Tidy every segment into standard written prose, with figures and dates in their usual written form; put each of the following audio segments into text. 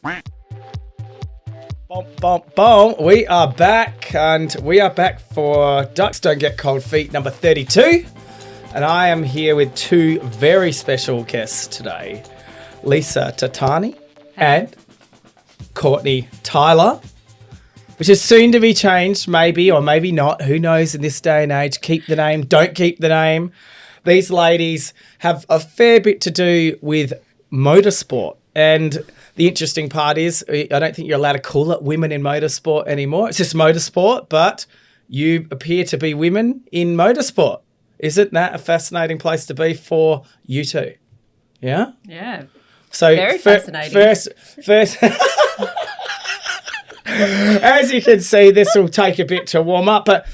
Bom, bom, bom. We are back, and we are back for Ducks Don't Get Cold Feet number 32. And I am here with two very special guests today, Lisa Totani and Courtney Tyler, which is soon to be changed, maybe or maybe not. Who knows in this day and age? Keep the name, don't keep the name. These ladies have a fair bit to do with motorsport. And the interesting part is, I don't think you're allowed to call it women in motorsport anymore. It's just motorsport, but you appear to be women in motorsport. Isn't that a fascinating place to be for you two? Yeah? Yeah. So very fascinating. First, as you can see, this will take a bit to warm up, but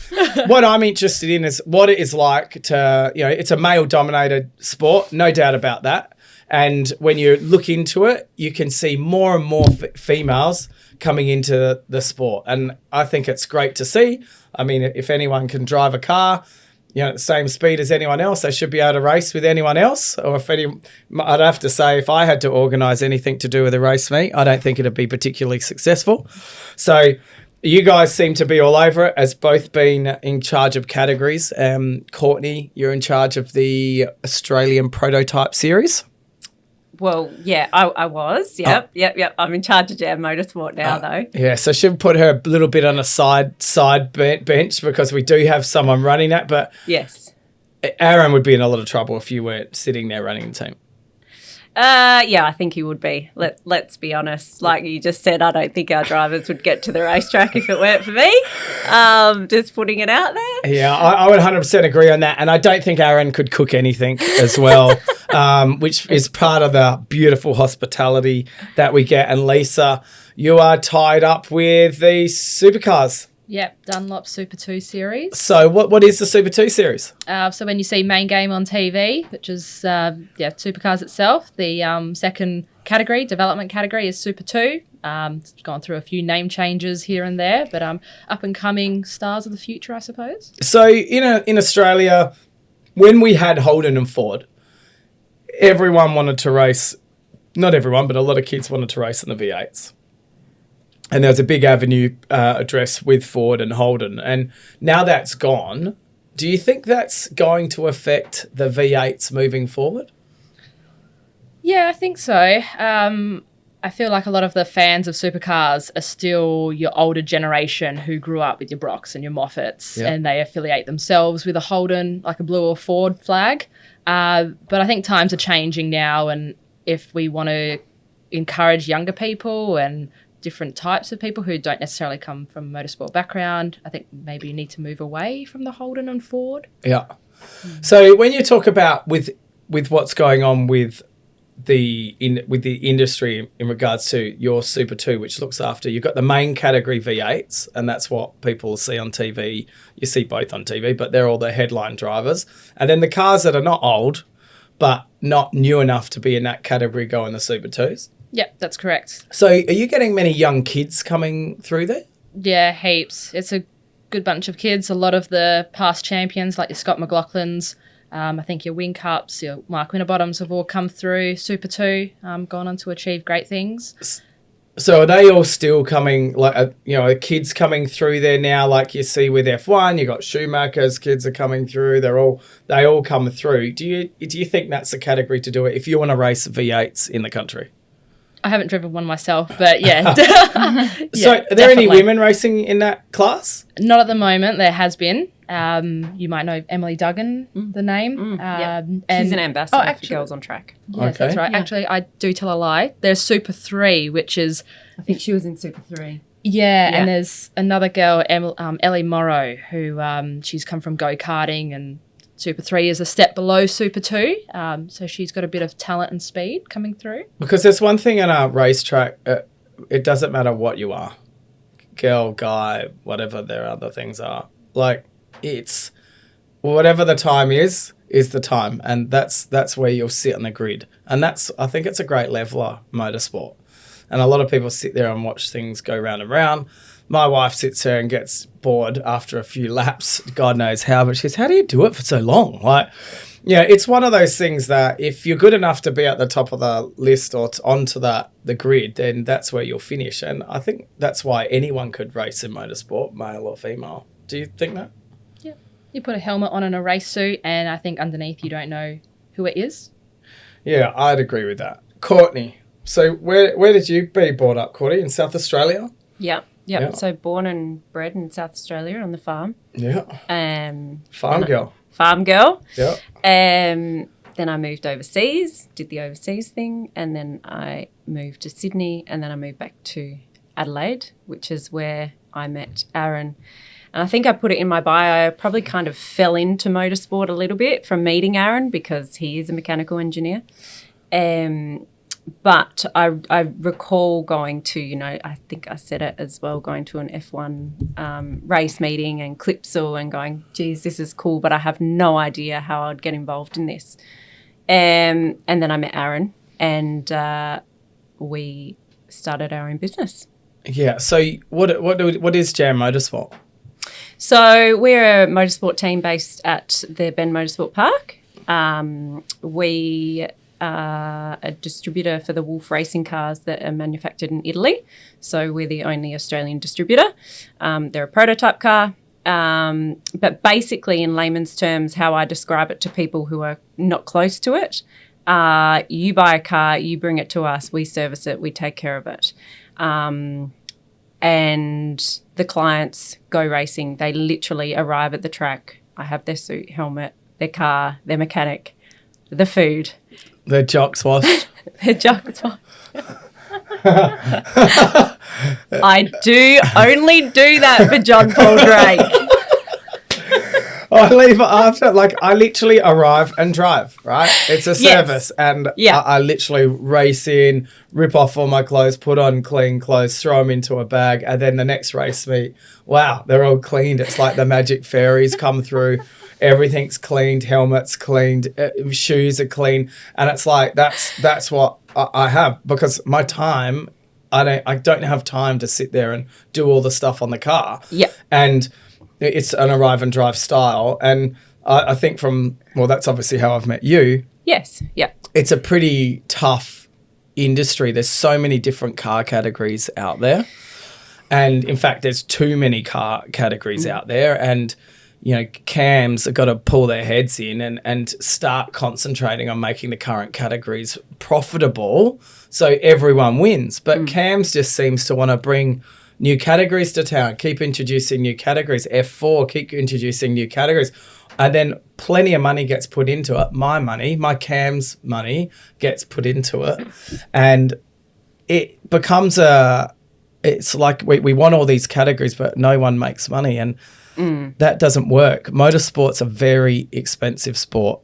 what I'm interested in is what it is like to, it's a male-dominated sport, no doubt about that. And when you look into it, you can see more and more females coming into the sport. And I think it's great to see. I mean, if anyone can drive a car, at the same speed as anyone else, they should be able to race with anyone else. Or I'd have to say, if I had to organise anything to do with a race meet, I don't think it'd be particularly successful. So you guys seem to be all over it, as both being in charge of categories. Courtney, you're in charge of the Australian Prototype Series. Well, yeah, I was. Yep. I'm in charge of Jam Motorsport now, though. Yeah, so she'll put her a little bit on a side bench because we do have someone running that. But yes, Aaron would be in a lot of trouble if you weren't sitting there running the team. Yeah, I think he would be. Let's be honest. Like you just said, I don't think our drivers would get to the racetrack if it weren't for me. Just putting it out there. Yeah, I would 100% agree on that. And I don't think Aaron could cook anything as well, which is part of the beautiful hospitality that we get. And Lisa, you are tied up with the supercars. Yep, Dunlop Super 2 series. So what is the Super 2 series? So when you see main game on TV, which is Supercars itself, the second category, development category, is Super 2. It's gone through a few name changes here and there, but up and coming stars of the future, I suppose. So in Australia, when we had Holden and Ford, everyone wanted to race. Not everyone, but a lot of kids wanted to race in the V8s. And there was a big avenue address with Ford and Holden. And now that's gone. Do you think that's going to affect the V8s moving forward? Yeah, I think so. I feel like a lot of the fans of supercars are still your older generation who grew up with your Brocks and your Moffats, and they affiliate themselves with a Holden, like a blue or Ford flag. But I think times are changing now, and if we want to encourage younger people and different types of people who don't necessarily come from a motorsport background, I think maybe you need to move away from the Holden and Ford. Yeah. So when you talk about with what's going on with the industry in regards to your Super 2, which looks after, you've got the main category V8s, and that's what people see on TV. You see both on TV, but they're all the headline drivers. And then the cars that are not old, but not new enough to be in that category go in the Super 2s. Yep, that's correct. So are you getting many young kids coming through there? Yeah, heaps. It's a good bunch of kids. A lot of the past champions, like your Scott McLaughlin's, I think your Wing Cups, your Mark Winterbottoms have all come through Super 2, gone on to achieve great things. So are they all still coming, like, are kids coming through there now, like you see with F1? You got Schumacher's kids are coming through. They all come through. Do you think that's the category to do it if you want to race V8s in the country? I haven't driven one myself, but yeah. So are there definitely. any women racing in that class? Not at the moment. There has been. You might know Emily Duggan, the name. And she's an ambassador for Girls on Track. Yes, okay. That's right. Yeah. Actually, I do tell a lie. There's Super 3, which is... I think she was in Super 3. Yeah, and there's another girl, Ellie Morrow, who she's come from go-karting, and Super 3 is a step below Super 2. So she's got a bit of talent and speed coming through. Because there's one thing in our racetrack, it doesn't matter what you are. Girl, guy, whatever their other things are. Like, it's whatever the time is the time. And that's where you'll sit on the grid. And I think it's a great leveler, motorsport. And a lot of people sit there and watch things go round and round. My wife sits there and gets bored after a few laps. God knows how, but she goes, how do you do it for so long? Like, Yeah, it's one of those things that if you're good enough to be at the top of the list or onto the grid, then that's where you'll finish. And I think that's why anyone could race in motorsport, male or female. Do you think that? Yeah. You put a helmet on in a race suit, and I think underneath you don't know who it is. Yeah, I'd agree with that. Courtney, so where did you be brought up, Courtney? In South Australia? Yep. So born and bred in South Australia on the farm. Yeah. Farm girl. Farm girl. Yeah. Then I moved overseas, did the overseas thing, and then I moved to Sydney, and then I moved back to Adelaide, which is where I met Aaron. And I think I put it in my bio, I probably kind of fell into motorsport a little bit from meeting Aaron because he is a mechanical engineer. But I recall going to, I think I said it as well, going to an F1 race meeting and Clipsal and going, geez, this is cool, but I have no idea how I'd get involved in this. And then I met Aaron and we started our own business. Yeah. So what is Jam Motorsport? So we're a motorsport team based at the Bend Motorsport Park. We are a distributor for the Wolf racing cars that are manufactured in Italy. So we're the only Australian distributor. They're a prototype car. But basically, in layman's terms, how I describe it to people who are not close to it, you buy a car, you bring it to us, we service it, we take care of it. And the clients go racing. They literally arrive at the track. I have their suit, helmet, their car, their mechanic, the food. Their jocks washed. Their jocks washed. I do only do that for John Paul Drake. I leave it after. I literally arrive and drive, right? It's a service. And I literally race in, rip off all my clothes, put on clean clothes, throw them into a bag. And then the next race meet, wow, they're all cleaned. It's like the magic fairies come through. Everything's cleaned, helmets cleaned, shoes are clean. And it's like, that's what I have because my time, I don't have time to sit there and do all the stuff on the car. Yeah. And it's an arrive and drive style. And I think that's obviously how I've met you. Yes, yeah. It's a pretty tough industry. There's so many different car categories out there. And in fact, there's too many car categories out there. And, cams have got to pull their heads in and start concentrating on making the current categories profitable so everyone wins. But cams just seems to want to bring new categories to town, keep introducing new categories. F4, keep introducing new categories. And then plenty of money gets put into it. My money, my cam's money gets put into it. And it becomes it's like we want all these categories, but no one makes money. And that doesn't work. Motorsport's a very expensive sport.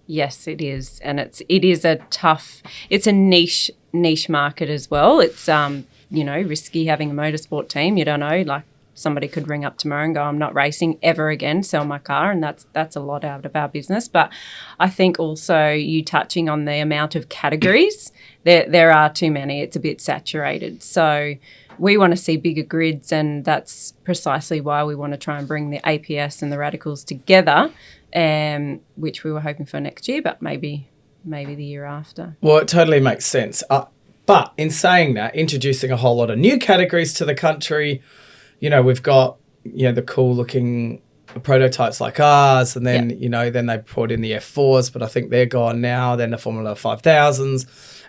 Yes, it is. And it's a niche market as well. It's, risky having a motorsport team. You don't know, somebody could ring up tomorrow and go, I'm not racing ever again, sell my car. And that's a lot out of our business. But I think also you touching on the amount of categories, there are too many. It's a bit saturated. So we want to see bigger grids, and that's precisely why we want to try and bring the APS and the radicals together, which we were hoping for next year, but maybe the year after. Well, it totally makes sense. But in saying that, introducing a whole lot of new categories to the country, we've got, the cool looking prototypes like ours, and then, then they brought in the F4s, but I think they're gone now, then the Formula 5000s.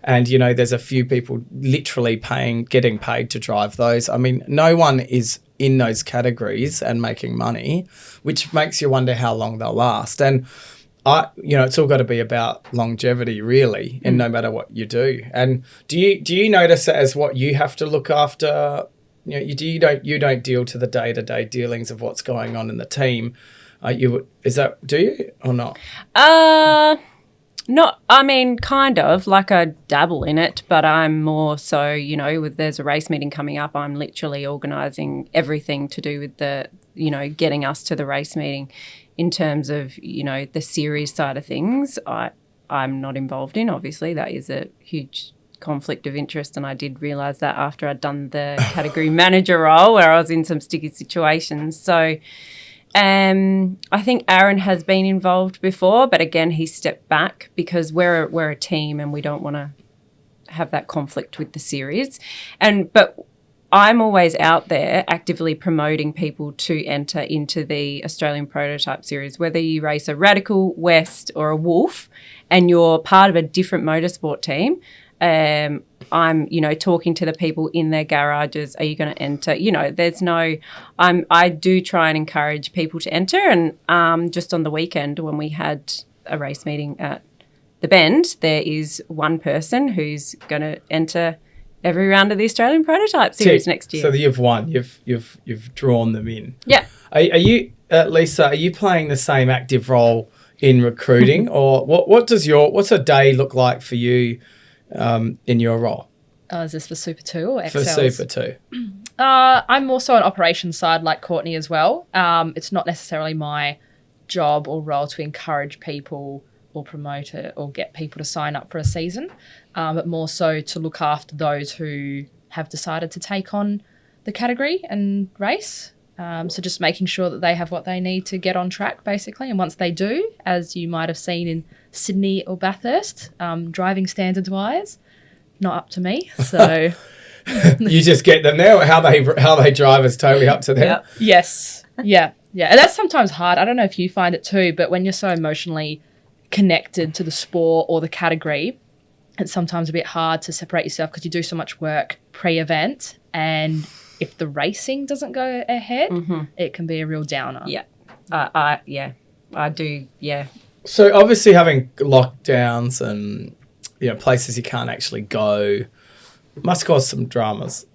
And, there's a few people literally getting paid to drive those. I mean, no one is in those categories and making money, which makes you wonder how long they'll last. And, it's all got to be about longevity, really, and no matter what you do. And do you notice it as what you have to look after? You don't deal to the day-to-day dealings of what's going on in the team. Do you or not? Not, I mean, kind of, I dabble in it, but I'm more so, there's a race meeting coming up, I'm literally organising everything to do with the, getting us to the race meeting. In terms of, the series side of things, I'm not involved in. Obviously, that is a huge conflict of interest, and I did realise that after I'd done the category manager role where I was in some sticky situations. So I think Aaron has been involved before, but again, he stepped back because we're a team and we don't want to have that conflict with the series. But I'm always out there actively promoting people to enter into the Australian Prototype Series, whether you race a Radical, West or a Wolf and you're part of a different motorsport team. I'm, talking to the people in their garages. Are you going to enter? I do try and encourage people to enter. And just on the weekend when we had a race meeting at the Bend, there is one person who's going to enter every round of the Australian Prototype Series next year. So you've won. You've drawn them in. Yeah. Are you, Lisa? Are you playing the same active role in recruiting, or what's a day look like for you in your role? Oh, is this for Super 2 or XLs? For Super 2. I'm also on operations side like Courtney as well. It's not necessarily my job or role to encourage people or promote it or get people to sign up for a season, but more so to look after those who have decided to take on the category and race. So just making sure that they have what they need to get on track, basically. And once they do, as you might have seen in Sydney or Bathurst, driving standards-wise, not up to me. So you just get them there. How they drive is totally up to them. Yep. Yes. Yeah. And that's sometimes hard. I don't know if you find it too, but when you're so emotionally connected to the sport or the category, it's sometimes a bit hard to separate yourself because you do so much work pre-event, and if the racing doesn't go ahead, it can be a real downer. Yeah. I do. Yeah. So obviously having lockdowns and places you can't actually go must cause some dramas.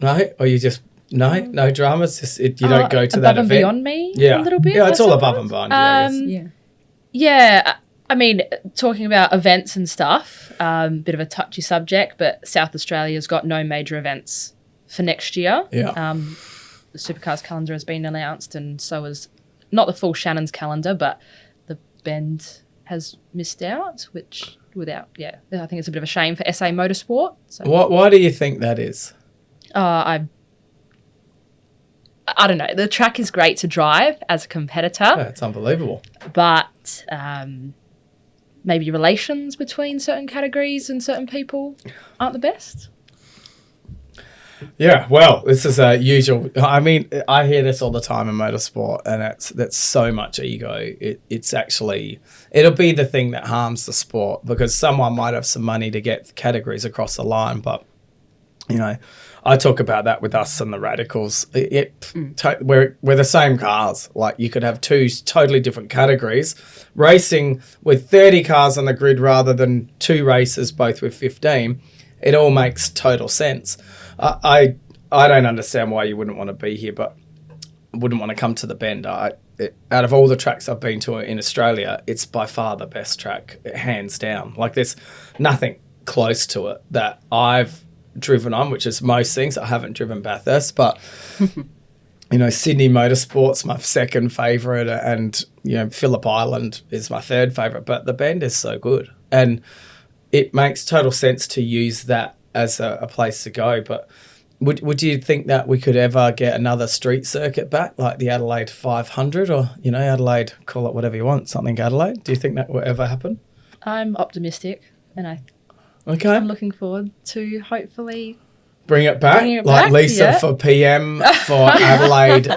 No, or you just no dramas. Just you don't go to that event. Above and beyond me, yeah, a little bit. Yeah, it's all above and beyond. Yeah. I mean, talking about events and stuff, bit of a touchy subject, but South Australia's got no major events for next year. Yeah. The Supercars calendar has been announced, and so is not the full Shannon's calendar, but the Bend has missed out, which I think it's a bit of a shame for SA Motorsport. So. Why do you think that is? I don't know. The track is great to drive as a competitor. Yeah, it's unbelievable. But maybe relations between certain categories and certain people aren't the best. Yeah, well, this is a usual. I mean, I hear this all the time in motorsport, and that's so much ego. It'll be the thing that harms the sport, because someone might have some money to get categories across the line, but I talk about that with us and the Radicals. We're the same cars. Like, you could have two totally different categories racing with 30 cars on the grid rather than two races, both with 15. It all makes total sense. I don't understand why you wouldn't want to be here, but wouldn't want to come to the Bend. Out of all the tracks I've been to in Australia, it's by far the best track, hands down. Like, there's nothing close to it that I've driven on, which is most things. I haven't driven Bathurst, but Sydney Motorsport's my second favourite, and Phillip Island is my third favourite, but the Bend is so good, and it makes total sense to use that as a place to go. But would you think that we could ever get another street circuit back, like the Adelaide 500, or Adelaide, call it whatever you want, something Adelaide? Do you think that will ever happen? I'm optimistic, and I'm looking forward to hopefully bring it back, like back, Lisa for PM for Adelaide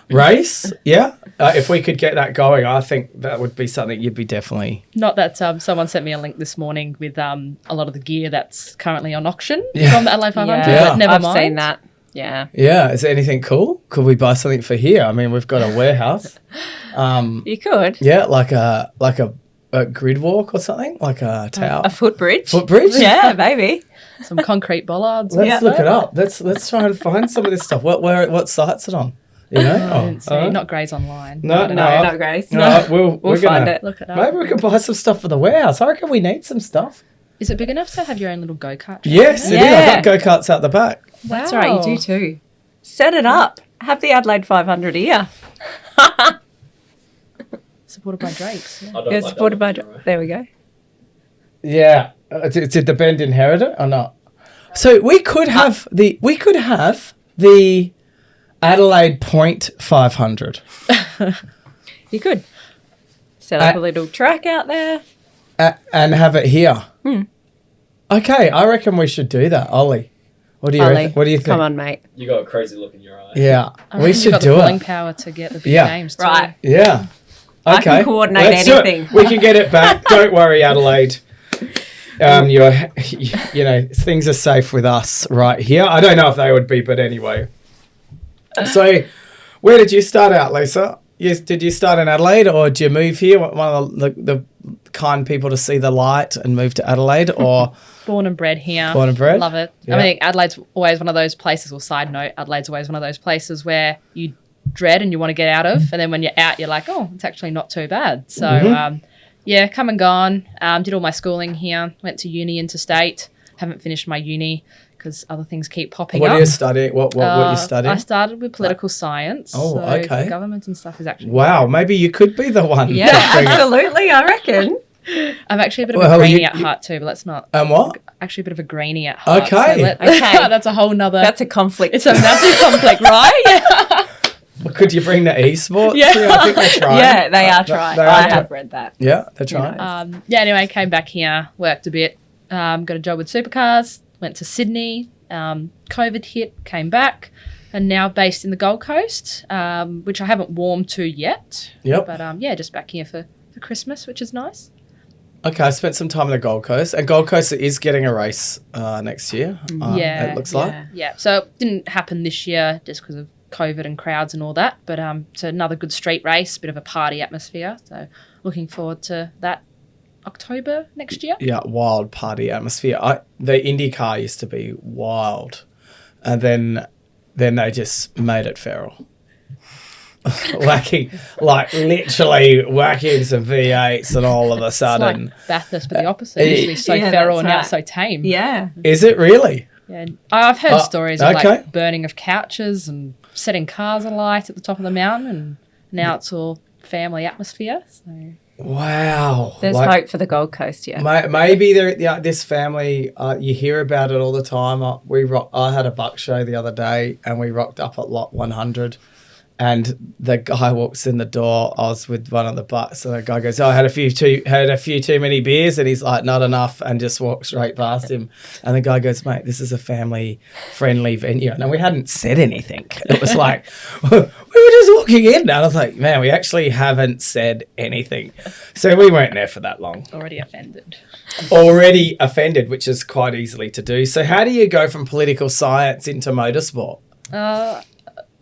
race. Yeah. If we could get that going, I think that would be something you'd be definitely... Not that someone sent me a link this morning with a lot of the gear that's currently on auction from the Adelaide 500. Yeah. But never I've mind. seen that. Yeah. Yeah. Is there anything cool? Could we buy something for here? I mean, we've got a warehouse. You could. Yeah, like a grid walk or something, like a tower. A footbridge. Footbridge? Yeah, maybe. Some concrete bollards. Let's look it up. Let's try and find some of this stuff. What site's it on? I didn't see. Not Grays Online. No, not Grace. No, we'll find it. Look it up. Maybe we could buy some stuff for the warehouse. I reckon we need some stuff. Is it big enough to have your own little go-kart? Yes, it is. I've got go-karts out the back. That's right, you do too. Set it up. Have the Adelaide 500 here. Supported by Drakes. Yeah. Yeah, supported by There we go. Yeah. Did the Bend inherit it or not? So we could have the Adelaide Point 500. You could set up a little track out there. And have it here. Okay, I reckon we should do that, Ollie. What do you What do you think? Come on, mate. You got a crazy look in your eye. Yeah, we You've should got do the pulling it. power to get the big games too. Right. Yeah. Okay. I can coordinate Let's do it. anything. We can get it back. Don't worry, Adelaide. You know, things are safe with us right here. I don't know if they would be, but anyway. So, where did you start out, Lisa? Did you start in Adelaide, or did you move here? One of the kind people to see the light and move to Adelaide, or Born and bred here. Born and bred? Love it. Yeah. I think Adelaide's always one of those places, or side note, Adelaide's always one of those places where you dread and you want to get out of, and then when you're out, you're like, oh, it's actually not too bad. So, yeah, come and gone. Did all my schooling here. Went to uni interstate. Haven't finished my uni because other things keep popping up. what are you studying? What you studying? I started with political science. Oh, so okay. The government and stuff is actually... Wow, maybe you could be the one. Yeah, absolutely, I reckon. I'm actually a bit of a greenie at heart too, but let's not... what? Actually a bit of a greenie at heart. Okay. So Okay. That's a whole nother... That's a conflict. It's a massive conflict, right? Yeah. Well, could you bring the esports? Yeah. I think they're trying. Yeah, they are trying. I have read that. Yeah, they're trying. Yeah, anyway, came back here, worked a bit, got a job with Supercars, went to Sydney, COVID hit, came back, and now based in the Gold Coast, which I haven't warmed to yet. Yep. But yeah, just back here for Christmas, which is nice. Okay, I spent some time in the Gold Coast, and Gold Coast is getting a race next year. Yeah. It looks like. Yeah, so it didn't happen this year just because of COVID and crowds and all that, but it's another good street race, bit of a party atmosphere, so looking forward to that October next year. Yeah, wild party atmosphere. The IndyCar used to be wild, and then they just made it feral. literally whacking some V8s, and all of a sudden... It's like Bathurst, but the opposite. It used to be so feral and now it's so tame. Yeah. Is it really? Yeah, I've heard stories of okay. like burning of couches and setting cars alight at the top of the mountain, and now it's all family atmosphere. So Wow. There's hope for the Gold Coast, yeah. Maybe this family, you hear about it all the time. I had a buck show the other day, and we rocked up at lot 100. And the guy walks in the door. I was with one of the bucks, and the guy goes, "Oh, I had a few too many beers," and he's like, "Not enough," and just walks straight past him. And the guy goes, "Mate, this is a family-friendly venue." And we hadn't said anything. It was like we were just walking in, and I was like, "Man, we actually haven't said anything." So we weren't there for that long. already offended. Already offended, which is quite easily to do. So how do you go from political science into motorsport?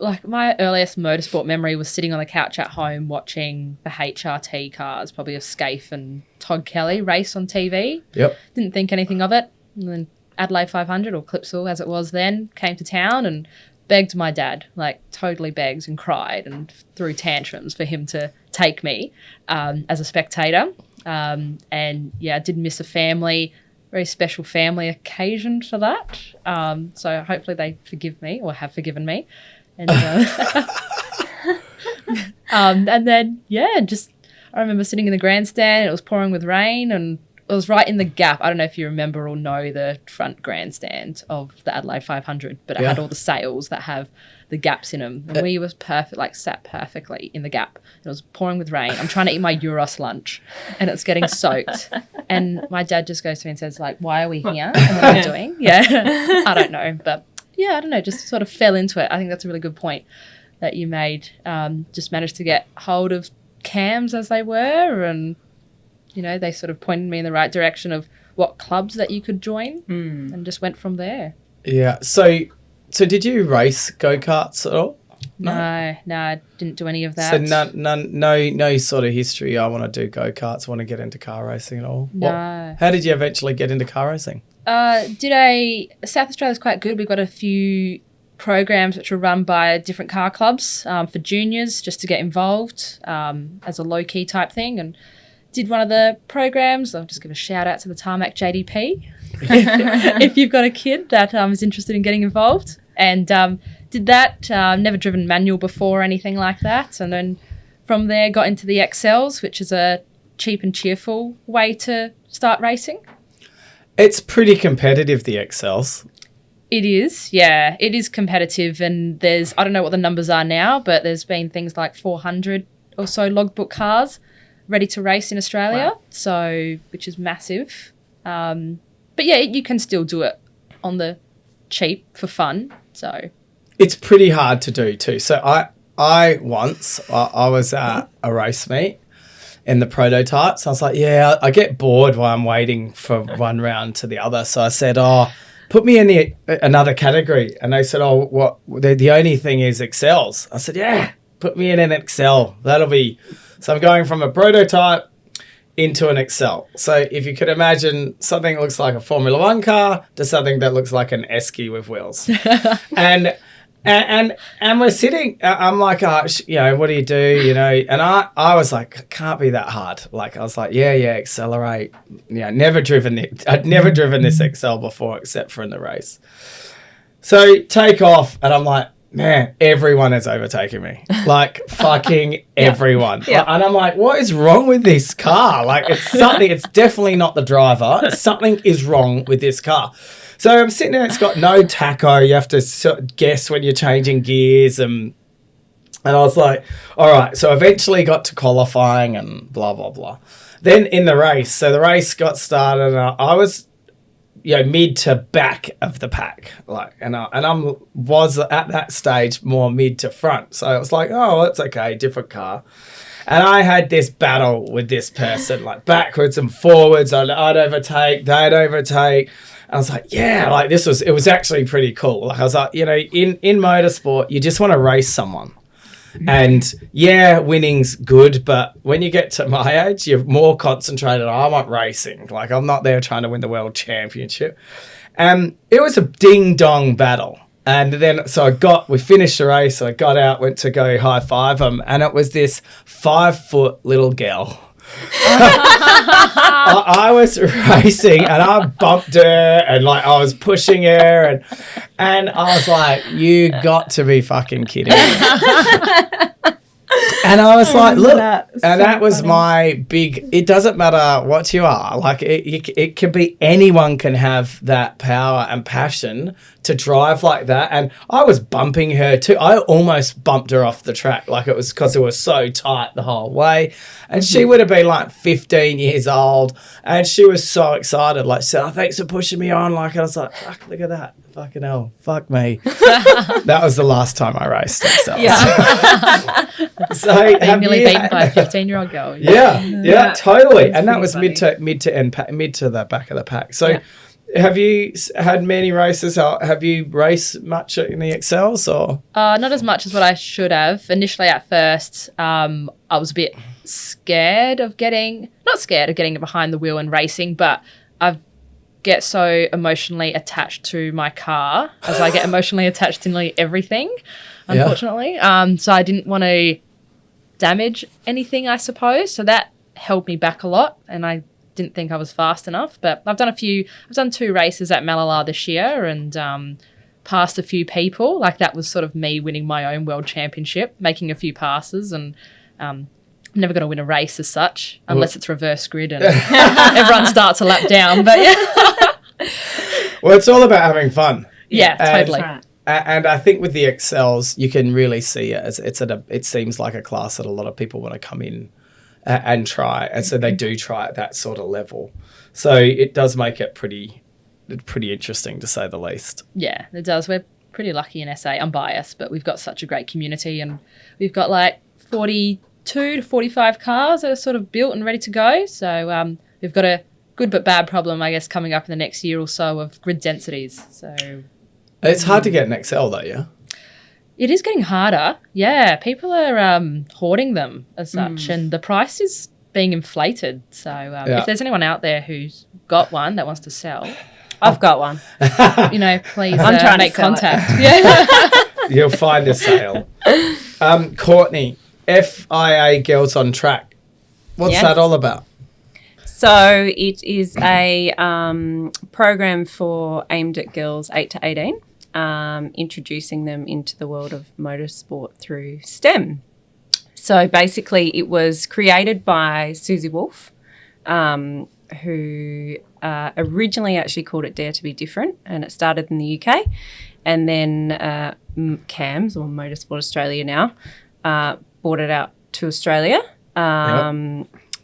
Like my earliest motorsport memory was sitting on the couch at home watching the HRT cars, probably of Scaife and Todd Kelly race on TV. Yep. Didn't think anything of it. And then Adelaide 500, or Clipsal as it was then, came to town and begged my dad, like totally begged and cried and threw tantrums for him to take me as a spectator. And yeah, I did miss a very special family occasion for that. So hopefully they forgive me, or have forgiven me. And then, yeah, just I remember sitting in the grandstand. It was pouring with rain, and it was right in the gap. I don't know if you remember or know the front grandstand of the Adelaide 500, but it had all the sails that have the gaps in them. And we was perfect, like sat perfectly in the gap. It was pouring with rain. I'm trying to eat my Euros lunch, and it's getting soaked. And my dad just goes to me and says, like, "Why are we here? And what are we doing?" Yeah, I don't know, but. Yeah, I don't know, just sort of fell into it. I think that's a really good point that you made. Just managed to get hold of cams as they were, and, you know, they sort of pointed me in the right direction of what clubs that you could join, and just went from there. Yeah. So did you race go-karts at all? No, I didn't do any of that. So no sort of history. I want to do go-karts, want to get into car racing at all? No. How did you eventually get into car racing? South Australia's quite good. We've got a few programs which are run by different car clubs for juniors, just to get involved as a low-key type thing, and did one of the programs. I'll just give a shout out to the Tarmac JDP if you've got a kid that is interested in getting involved, and did that. Never driven manual before or anything like that, and then from there got into the XLs, which is a cheap and cheerful way to start racing. It's pretty competitive, the XLs. It is, yeah. It is competitive, and I don't know what the numbers are now, but there's been things like 400 or so logbook cars ready to race in Australia, which is massive. But yeah, you can still do it on the cheap for fun. So it's pretty hard to do too. So I was at a race meet in the prototypes. I was like, yeah, I get bored while I'm waiting for one round to the other. So I said, put me in another category. And they said, what? The only thing is Excels. I said, yeah, put me in an Excel. That'll be. So I'm going from a prototype into an Excel. So if you could imagine something that looks like a Formula One car to something that looks like an Esky with wheels. and we're sitting, I'm like, what do you do? And I was like, it can't be that hard. Like, I was like, yeah, accelerate. Yeah, I'd never driven this Excel before except for in the race. So take off, and I'm like, man, everyone is overtaking me. Like, fucking everyone. Yeah. And I'm like, what is wrong with this car? Like, it's definitely not the driver. Something is wrong with this car. So I'm sitting there, it's got no tacho. You have to sort of guess when you're changing gears. And I was like, all right. So eventually got to qualifying and blah, blah, blah. Then in the race, so the race got started, and I was, mid to back of the pack. Like, and I was at that stage more mid to front. So I was like, oh, that's okay, different car. And I had this battle with this person, like backwards and forwards. I'd overtake, they'd overtake. I was like, yeah, like it was actually pretty cool. Like I was like, in motorsport, you just want to race someone. And yeah, winning's good, but when you get to my age, you're more concentrated. I want racing. Like, I'm not there trying to win the world championship. It was a ding dong battle. And then, we finished the race. So I got out, went to go high five them. And it was this 5-foot little girl. I was racing and I bumped her, and like I was pushing her, and I was like, you got to be fucking kidding me. And I was like, look, that was my big, it doesn't matter what you are. Like, it can be, anyone can have that power and passion to drive like that. And I was bumping her too. I almost bumped her off the track. Like, it was because it was so tight the whole way. And she would have been like 15 years old. And she was so excited. Like, she said, thanks for pushing me on. Like, I was like, fuck, look at that. Fucking hell. Fuck me. That was the last time I raced. Yeah. So being nearly beaten by a 15-year-old girl. Yeah, totally. And that was mid to the back of the pack. So have you had many races? Have you raced much in the Excels or? Not as much as what I should have. Initially at first, I was a bit not scared of getting behind the wheel and racing, but I get so emotionally attached to my car, as I get emotionally attached to nearly everything, unfortunately. So I didn't want to damage anything, I suppose. So that held me back a lot, and I didn't think I was fast enough. But I've done 2 races at Malala this year, and passed a few people. Like, that was sort of me winning my own world championship, making a few passes, and I'm never going to win a race as such, unless it's reverse grid and everyone starts a lap down. But yeah. Well, it's all about having fun. Yeah, totally. Right. And I think with the Excels, you can really see it. It seems like a class that a lot of people want to come in and try. And so they do try at that sort of level. So it does make it pretty interesting, to say the least. Yeah, it does. We're pretty lucky in SA. I'm biased, but we've got such a great community, and we've got like 42 to 45 cars that are sort of built and ready to go. So we've got a good but bad problem, I guess, coming up in the next year or so of grid densities. So it's hard to get an Excel though, yeah? It is getting harder. Yeah, people are hoarding them as such, and the price is being inflated. So if there's anyone out there who's got one that wants to sell, I've got one. Please I'm trying make to sell contact. Yeah. You'll find a sale. Courtney, FIA Girls on Track. What's that all about? So it is a program aimed at girls 8 to 18, introducing them into the world of motorsport through STEM. So basically it was created by Susie Wolf, who originally actually called it Dare to be Different, and it started in the UK. And then CAMS, or Motorsport Australia now, brought it out to Australia.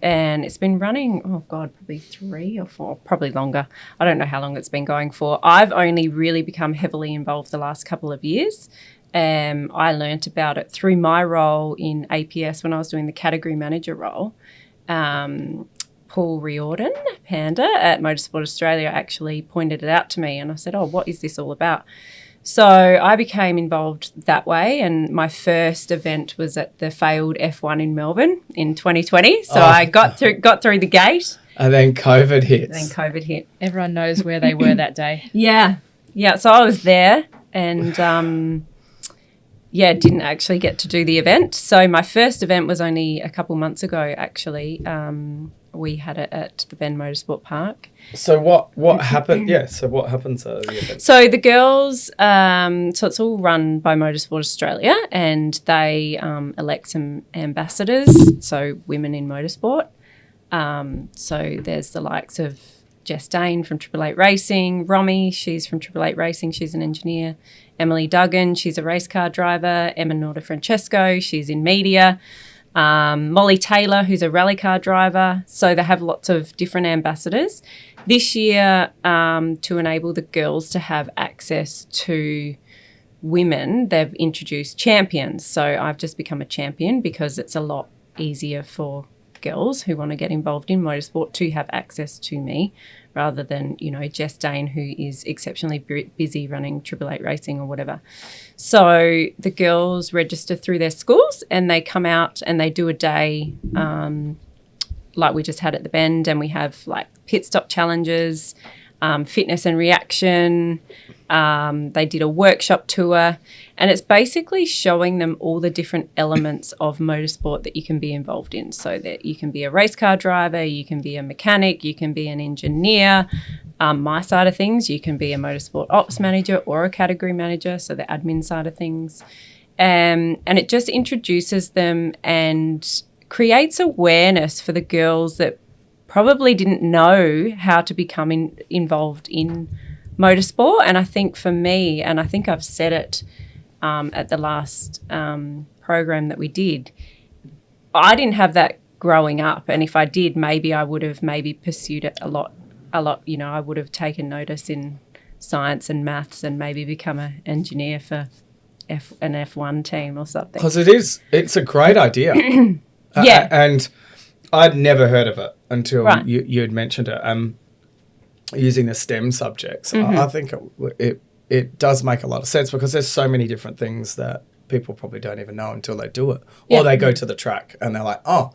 And it's been running, probably 3 or 4, probably longer. I don't know how long it's been going for. I've only really become heavily involved the last couple of years. I learnt about it through my role in APS when I was doing the category manager role. Paul Riordan, Panda, at Motorsport Australia actually pointed it out to me, and I said, what is this all about? So I became involved that way, and my first event was at the failed F1 in Melbourne in 2020. So I got through the gate. And then COVID hit. Everyone knows where they were that day. Yeah. So I was there and, didn't actually get to do the event. So my first event was only a couple months ago, actually. We had it at the Bend Motorsport Park. So what happened? Yeah. So what happens at the event? So the girls, so it's all run by Motorsport Australia, and they elect some ambassadors, so women in motorsport. So there's the likes of Jess Dane from Triple 8 Racing, Romy, she's from Triple 8 Racing, she's an engineer. Emily Duggan, she's a race car driver. Emma Norda Francesco, she's in media. Molly Taylor, who's a rally car driver. So they have lots of different ambassadors. This year, to enable the girls to have access to women, they've introduced champions. So I've just become a champion because it's a lot easier for girls who want to get involved in motorsport to have access to me rather than, Jess Dane, who is exceptionally busy running Triple 8 Racing or whatever. So the girls register through their schools and they come out and they do a day like we just had at the Bend, and we have like pit stop challenges, fitness and reaction. They did a workshop tour, and it's basically showing them all the different elements of motorsport that you can be involved in. So that you can be a race car driver, you can be a mechanic, you can be an engineer. My side of things, you can be a motorsport ops manager or a category manager, so the admin side of things. And it just introduces them and creates awareness for the girls that probably didn't know how to become involved in motorsport. And I think for me, and I think I've said it at the last program that we did, I didn't have that growing up, and if I did, maybe I would have pursued it a lot. I would have taken notice in science and maths and maybe become an engineer for an F1 team or something. Because it's a great idea. Yeah. And I'd never heard of it until you had mentioned it. Using the STEM subjects, I think it does make a lot of sense because there's so many different things that people probably don't even know until they do it. Yeah. Or they go to the track and they're like, oh,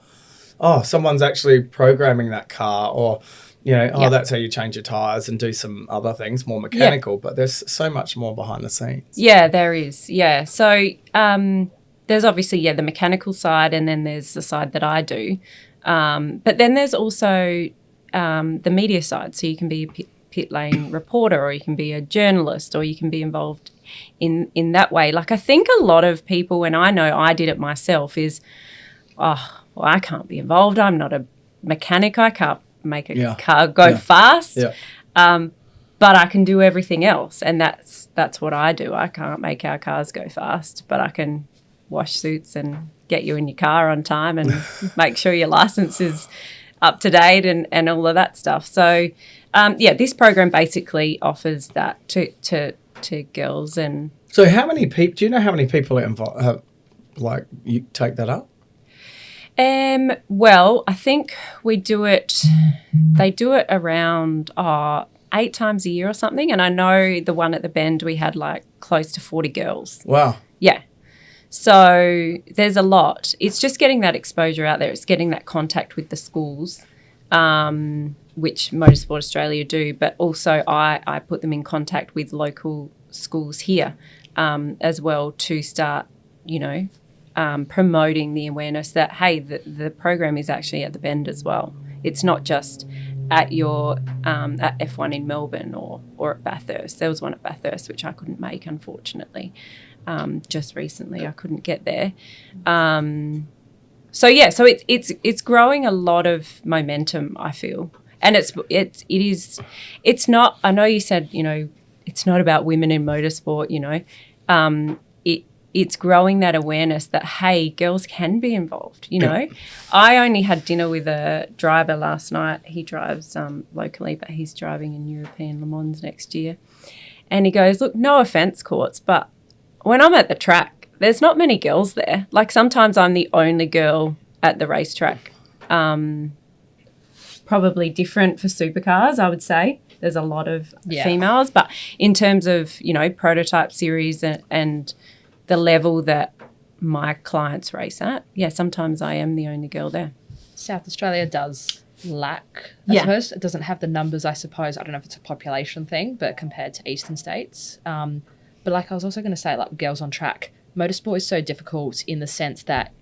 someone's actually programming that car, or, that's how you change your tyres and do some other things, more mechanical, but there's so much more behind the scenes. Yeah, there is. Yeah. So there's obviously, the mechanical side, and then there's the side that I do. But then there's also the media side. So you can be a pit lane reporter, or you can be a journalist, or you can be involved in that way. Like, I think a lot of people, and I know I did it myself, is, I can't be involved. I'm not a mechanic. I can't make a car go fast. Yeah. But I can do everything else, and that's what I do. I can't make our cars go fast, but I can wash suits and get you in your car on time and make sure your license is up to date and all of that stuff. So, this program basically offers that to girls. And so, how many people? Do you know how many people are involved? You take that up? Well, I think we do it. They do it around 8 times a year or something. And I know the one at the Bend, we had like close to 40 girls. Wow. Yeah. So there's a lot. It's just getting that exposure out there. It's getting that contact with the schools, which Motorsport Australia do, but also I put them in contact with local schools here as well to start, promoting the awareness that, hey, the program is actually at the Bend as well. It's not just at your at F1 in Melbourne or at Bathurst. There was one at Bathurst which I couldn't make, unfortunately. Just recently I couldn't get there. So it's growing a lot of momentum, I feel. And it's not, I know you said, it's not about women in motorsport, it's growing that awareness that, hey, girls can be involved, I only had dinner with a driver last night. He drives locally, but he's driving in European Le Mans next year. And he goes, look, no offence, Courts, but when I'm at the track, there's not many girls there. Like sometimes I'm the only girl at the racetrack. Probably different for supercars, I would say. There's a lot of females. But in terms of, prototype series and the level that my clients race at, sometimes I am the only girl there. South Australia does lack, I suppose. It doesn't have the numbers, I suppose. I don't know if it's a population thing, but compared to eastern states. But like I was also going to say, like girls on track, motorsport is so difficult in the sense that,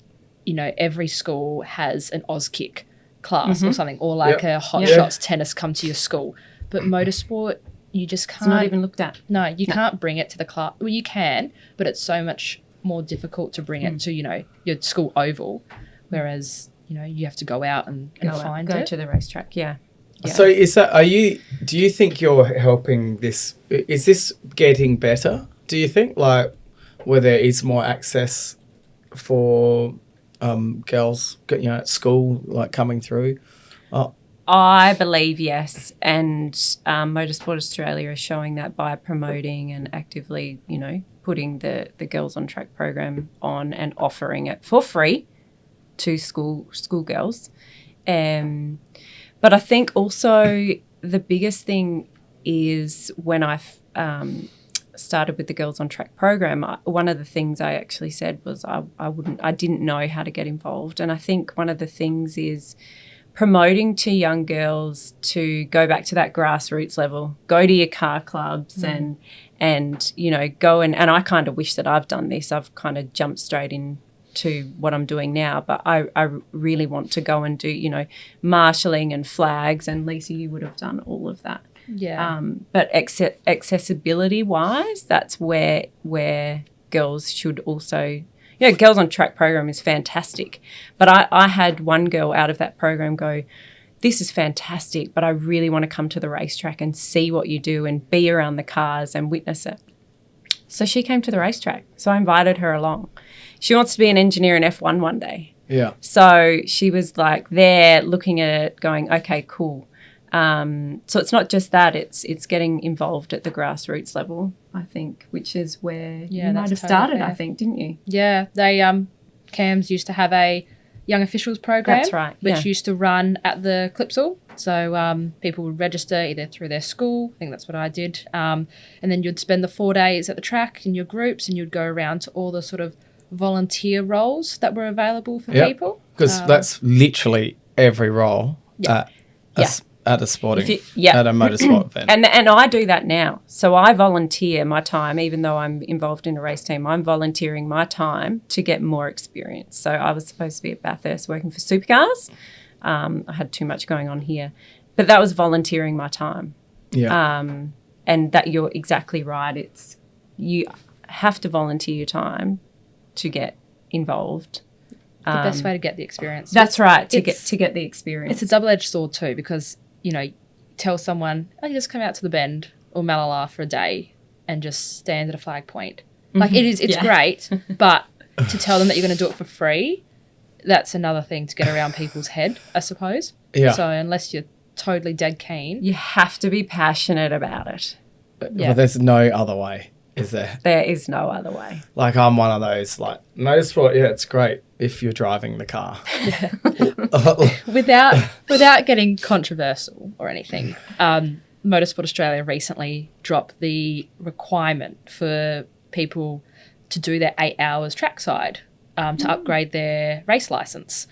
every school has an Auskick class or something, or like a hot shots tennis come to your school. But motorsport, you just can't. It's not even looked at. No, you can't bring it to the class. Well, you can, but it's so much more difficult to bring it to, your school oval, whereas, you have to go out and find it. Go to the racetrack, yeah. So do you think you're helping this? Is this getting better, do you think? Like where there is more access for girls, at school, like coming through? I believe yes, and Motorsport Australia is showing that by promoting and actively, putting the Girls on Track program on and offering it for free to schoolgirls. But I think also the biggest thing is when I started with the Girls on Track program, one of the things I actually said was I didn't know how to get involved, and I think one of the things is promoting to young girls to go back to that grassroots level, go to your car clubs and go and I kind of wish that I've done this. I've kind of jumped straight into what I'm doing now, but I really want to go and do, marshalling and flags, and Lisa, you would have done all of that. Yeah. But accessibility-wise, that's where girls should also... Girls on Track program is fantastic. But I had one girl out of that program go, this is fantastic, but I really want to come to the racetrack and see what you do and be around the cars and witness it. So she came to the racetrack. So I invited her along. She wants to be an engineer in F1 one day. Yeah. So she was like there looking at it going, okay, cool. So it's not just that, it's getting involved at the grassroots level, I think, which is where you might have started, I think, didn't you? Yeah, they CAMS used to have a young officials program. That's right, which used to run at the Clipsal. So people would register either through their school, I think that's what I did, and then you'd spend the 4 days at the track in your groups, and you'd go around to all the sort of volunteer roles that were available for people. Because that's literally every role at a sporting, at a motorsport event. And I do that now. So I volunteer my time, even though I'm involved in a race team, I'm volunteering my time to get more experience. So I was supposed to be at Bathurst working for Supercars. I had too much going on here. But that was volunteering my time. Yeah. And that you're exactly right. You have to volunteer your time to get involved. The best way to get the experience. That's right, to get the experience. It's a double-edged sword too, because tell someone, you just come out to the Bend or Malala for a day and just stand at a flag point. Like it's great, but to tell them that you're going to do it for free, that's another thing to get around people's head, I suppose. Yeah. So unless you're totally dead keen. You have to be passionate about it. Well, there's no other way, is there? There is no other way. Like I'm one of those, like, motorsport, it's great if you're driving the car. Without getting controversial or anything, Motorsport Australia recently dropped the requirement for people to do their 8 hours trackside to upgrade their race licence.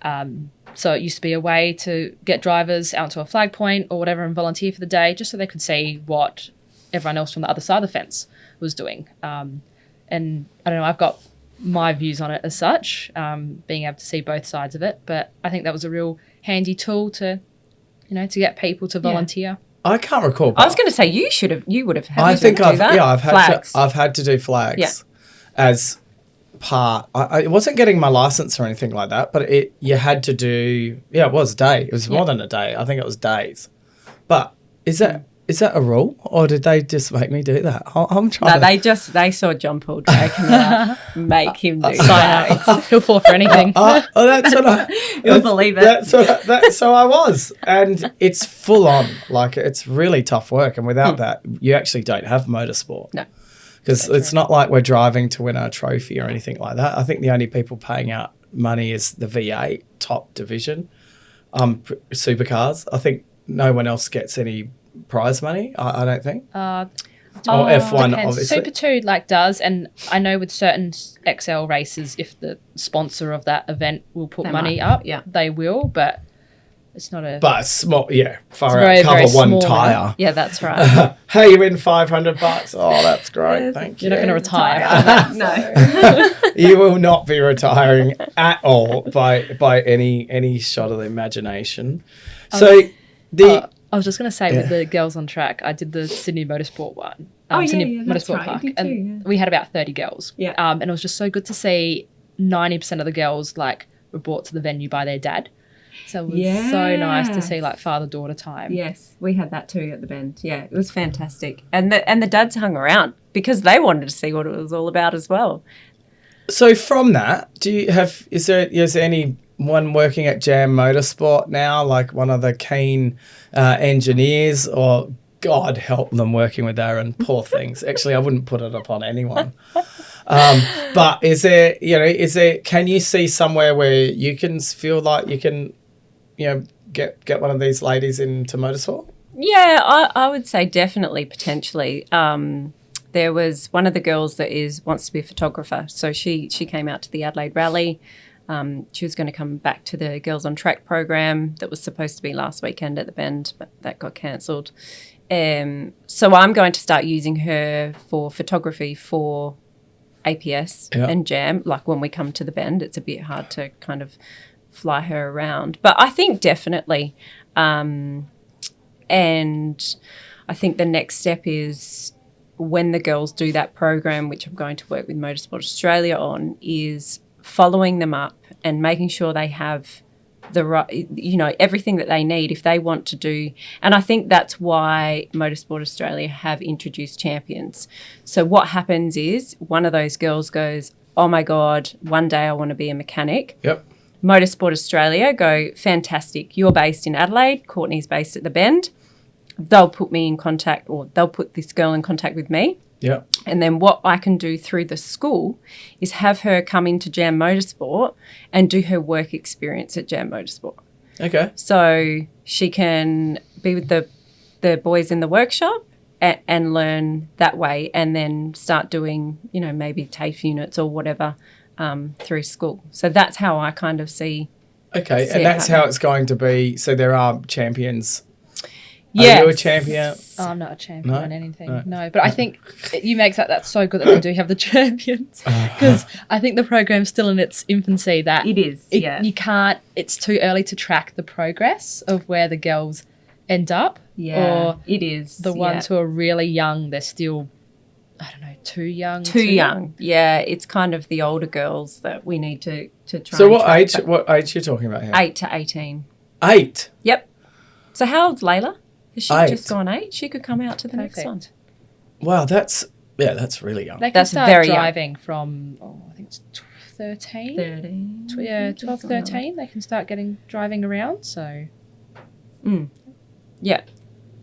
So it used to be a way to get drivers out to a flag point or whatever and volunteer for the day just so they could see what everyone else from the other side of the fence was doing. And I don't know, I've got my views on it as such, being able to see both sides of it. But I think that was a real handy tool to get people to volunteer. I can't recall. I was going to say you would have had I think to do that. I've had to do flags as part, I wasn't getting my license or anything like that, but you had to do, it was a day. It was more than a day. I think it was days. But is that a rule, or did they just make me do that? I'm trying they saw John Paul Drake and make him do Sign that. up. He'll fall for anything. That's what You'll believe it. So I was. And it's full on. Like, it's really tough work. And without that, you actually don't have motorsport. No. Because it's not like we're driving to win a trophy or anything like that. I think the only people paying out money is the V8 top division supercars. I think no one else gets any prize money, I don't think. Or F1, depends. obviously. Super 2 does, and I know with certain XL races, if the sponsor of that event will put money up, they will, but it's not a... But small, far very, out, cover very one small tyre. Yeah, that's right. Hey, you win $500. Oh, that's great. Thank you. You're not going to retire from that. No. You will not be retiring at all by any shot of the imagination. So I was just going to say, with the girls on track, I did the Sydney Motorsport one. Sydney Motorsport Park. And we had about 30 girls. Yeah. And it was just so good to see 90% of the girls, were brought to the venue by their dad. So it was so nice to see, father-daughter time. Yes, we had that too at the Bend. Yeah, it was fantastic. And the dads hung around because they wanted to see what it was all about as well. So from that, is there anyone working at Jam Motorsport now, like one of the keen engineers, or God help them working with Aaron, poor things. Actually, I wouldn't put it upon anyone. But can you see somewhere where you can feel like you can, get one of these ladies into motorsport? Yeah, I would say definitely, potentially. There was one of the girls that wants to be a photographer. So she came out to the Adelaide Rally. She was going to come back to the Girls on Track program that was supposed to be last weekend at the Bend, but that got cancelled. So I'm going to start using her for photography for APS and Jam. Like when we come to the Bend, it's a bit hard to kind of fly her around. But I think definitely. And I think the next step is when the girls do that program, which I'm going to work with Motorsport Australia on, is following them up and making sure they have the right, everything that they need if they want to do. And I think that's why Motorsport Australia have introduced champions. So what happens is one of those girls goes, oh my God, one day I want to be a mechanic. Yep. Motorsport Australia go, fantastic. You're based in Adelaide. Courtney's based at the Bend. They'll put me in contact, or they'll put this girl in contact with me. Yeah. And then what I can do through the school is have her come into Jam Motorsport and do her work experience at Jam Motorsport. Okay. So she can be with the boys in the workshop and learn that way, and then start doing, maybe TAFE units or whatever through school. So that's how I kind of see. Okay, and that's how it's going to be. So there are champions. Yeah. Are you a champion? Oh, I'm not a champion in anything. No, but I think you make that's so good that they do have the champions, because I think the program's still in its infancy. That it is. You can't. It's too early to track the progress of where the girls end up. Yeah, or it is. The ones who are really young, they're still, I don't know, too young. Too young. Yeah, it's kind of the older girls that we need to try. So what age are you talking about here? 8 to 18. 8. Yep. So how old's Layla? Has she 8. just gone 8? She could come out to the next one. Wow, that's really young. They can start very driving from, I think it's 13? 13. 12, 13. They can start driving around, so. Yeah.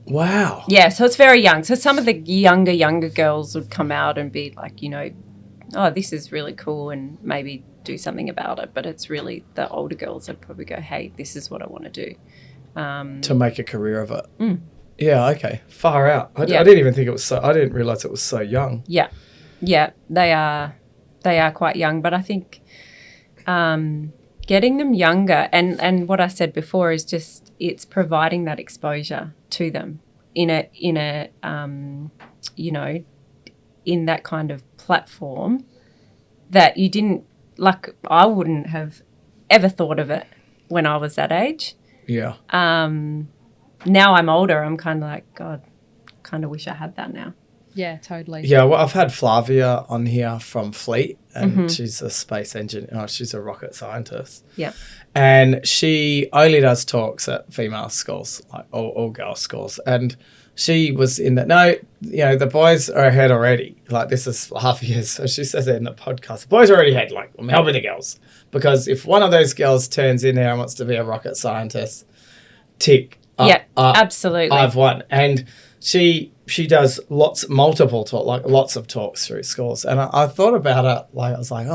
Wow. Yeah, so it's very young. So some of the younger girls would come out and be like, oh, this is really cool, and maybe do something about it. But it's really the older girls that probably go, hey, this is what I want to do. To make a career of it. Yeah, okay. Far out. I didn't even think it was I didn't realise it was so young. Yeah. Yeah, they are quite young, but I think getting them younger, and what I said before is just it's providing that exposure to them in a in that kind of platform that you didn't, like, I wouldn't have ever thought of it when I was that age. Yeah. Now I'm older, I'm kind of like, God, kind of wish I had that now. Yeah, totally. Yeah, well, I've had Flavia on here from Fleet, and she's a space engineer. Oh, she's a rocket scientist. Yeah. And she only does talks at female schools, like all girls schools. And she was in that. No, the boys are ahead already. Like, this is half a year. So she says it in the podcast. The boys are already ahead. Like, I'm helping the girls. Because if one of those girls turns in there and wants to be a rocket scientist, tick. Absolutely. I've won. And she does lots of talks through schools. And I thought about it, like, I was like,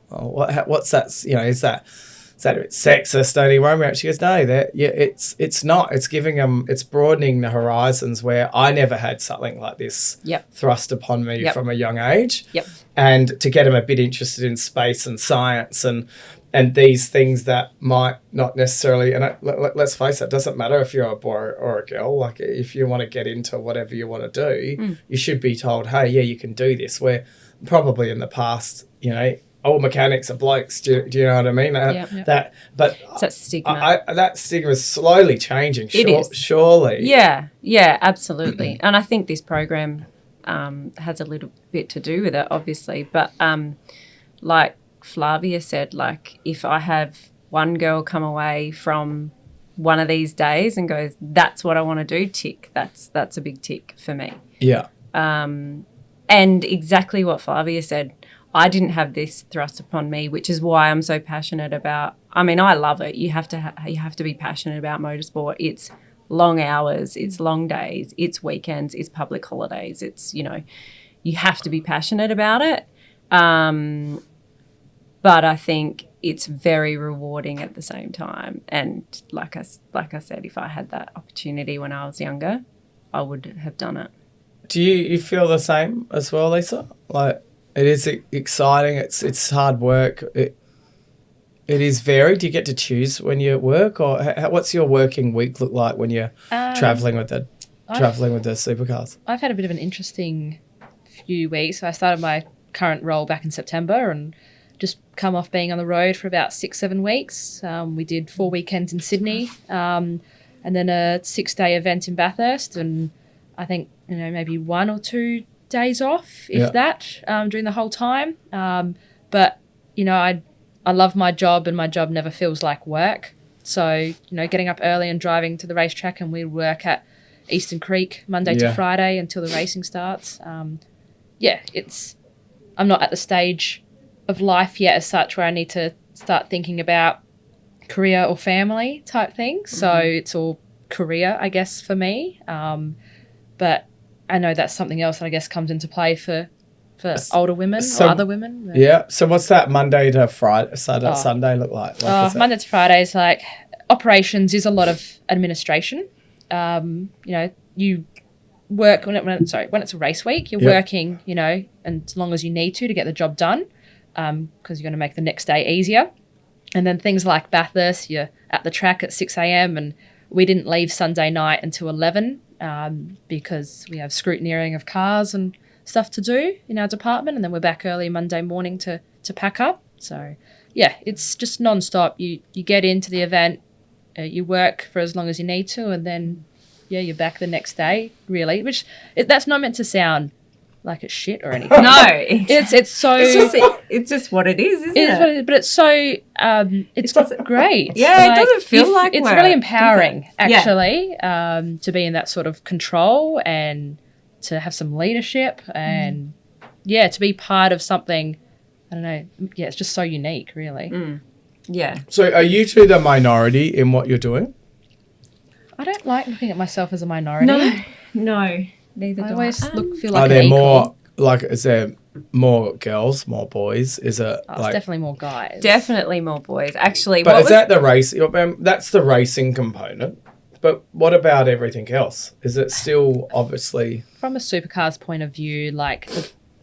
what's that? Is that a bit sexist, only romance? She goes, no, it's not. It's giving them, it's broadening the horizons, where I never had something like this thrust upon me from a young age. Yep. And to get them a bit interested in space and science and these things that might not necessarily, and let's face it, it doesn't matter if you're a boy or a girl. Like, if you want to get into whatever you want to do, you should be told, hey, yeah, you can do this. Where probably in the past, all mechanics are blokes. Do you know what I mean? But it's that stigma. That stigma is slowly changing. It is. Surely. Yeah, absolutely. And I think this program has a little bit to do with it, obviously. But like Flavia said, like, if I have one girl come away from one of these days and goes, that's what I want to do, tick, that's a big tick for me. Yeah. And exactly what Flavia said, I didn't have this thrust upon me, which is why I'm so passionate about. I mean, I love it. You have to be passionate about motorsport. It's long hours, it's long days, it's weekends, it's public holidays. It's, you have to be passionate about it. But I think it's very rewarding at the same time. And like I said, if I had that opportunity when I was younger, I would have done it. Do you feel the same as well, Lisa? Like, it is exciting. It's hard work. It is varied. Do you get to choose when you work, or what's your working week look like when you're traveling with the supercars? I've had a bit of an interesting few weeks. So I started my current role back in September and just come off being on the road for about 6-7 weeks. We did 4 weekends in Sydney, and then a 6-day event in Bathurst, and I think maybe 1 or 2 days off, if that, during the whole time. But I love my job, and my job never feels like work. So getting up early and driving to the racetrack, and we work at Eastern Creek Monday to Friday until the racing starts. I'm not at the stage of life yet as such where I need to start thinking about career or family type things. So it's all career, I guess, for me. But I know that's something else that I guess comes into play for older women or other women. Yeah. So what's that Monday to Friday, Sunday look like? Monday to Friday is like operations is a lot of administration. You work when it's a race week, you're working, and as long as you need to get the job done, because you're going to make the next day easier. And then things like Bathurst, you're at the track at 6 a.m. and we didn't leave Sunday night until 11 because we have scrutineering of cars and stuff to do in our department, and then we're back early Monday morning to pack up. So it's just non-stop. You get into the event, you work for as long as you need to, and then you're back the next day, really, which that's not meant to sound like it's shit or anything. No, it's just what it is, isn't it? But it's so it's great. Yeah, it doesn't feel like it's work, really empowering, actually, to be in that sort of control and to have some leadership and to be part of something. I don't know. Yeah, it's just so unique, really. Yeah. So, are you two the minority in what you're doing? I don't like looking at myself as a minority. No. Neither do I. Always feel like are there an equal. more, like, is there more girls, more boys? Is it it's definitely more guys. Definitely more boys. Actually, but that the race? That's the racing component. But what about everything else? Is it still obviously from a supercars point of view? Like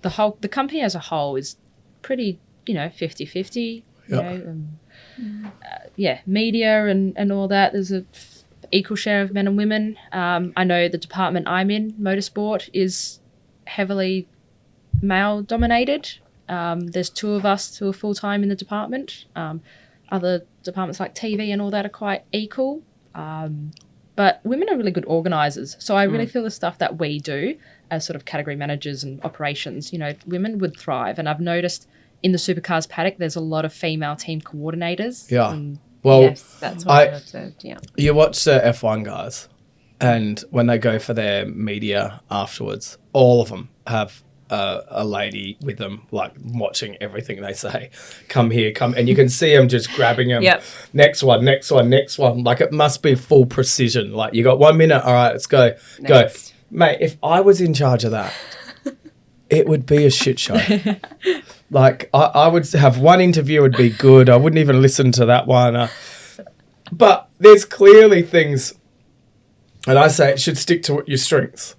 the company as a whole is pretty, 50-50. Media and all that. There's a equal share of men and women. I know the department I'm in, motorsport, is heavily male dominated. There's 2 of us who are full-time in the department. Other departments like TV and all that are quite equal. But women are really good organisers. So I really feel the stuff that we do as sort of category managers and operations, you know, women would thrive. And I've noticed in the supercars paddock, there's a lot of female team coordinators. Yeah. And Well, Yes, that's what I've observed, yeah. you watch the F1 guys, and when they go for their media afterwards, all of them have a lady with them, like watching everything they say. Come here, come, and you can see them just grabbing them. Yep. Next one, next one, next one. Like it must be full precision. Like you got 1 minute. All right, let's go, Next. go, mate. If I was in charge of that, it would be a shit show. Like I would have one interview would be good. I wouldn't even listen to that one. But there's clearly things, and I say it should stick to your strengths.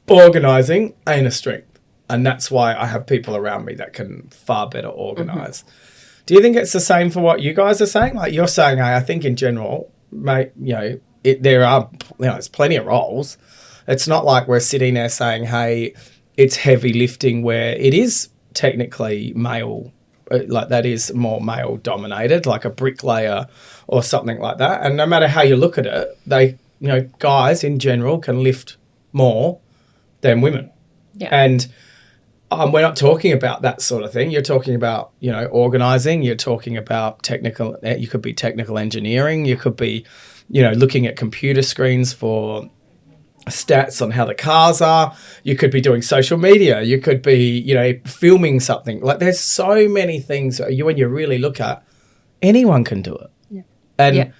Organising ain't a strength, and that's why I have people around me that can far better organise. Do you think it's the same for what you guys are saying? Like you're saying, hey, I think in general, mate, you know, there are, you know, there's plenty of roles. It's not like we're sitting there saying, hey, it's heavy lifting where it is technically male, like that is more male dominated, like a bricklayer or something like that. And no matter how you look at it, they, you know, guys in general can lift more than women. Yeah. And we're not talking about that sort of thing. You're talking about, you know, organising. You're talking about technical, you could be technical engineering. You could be, you know, looking at computer screens for stats on how the cars are. You could be doing social media. You could be, you know, filming something. Like there's so many things that when you really look at, anyone can do it. Yeah. And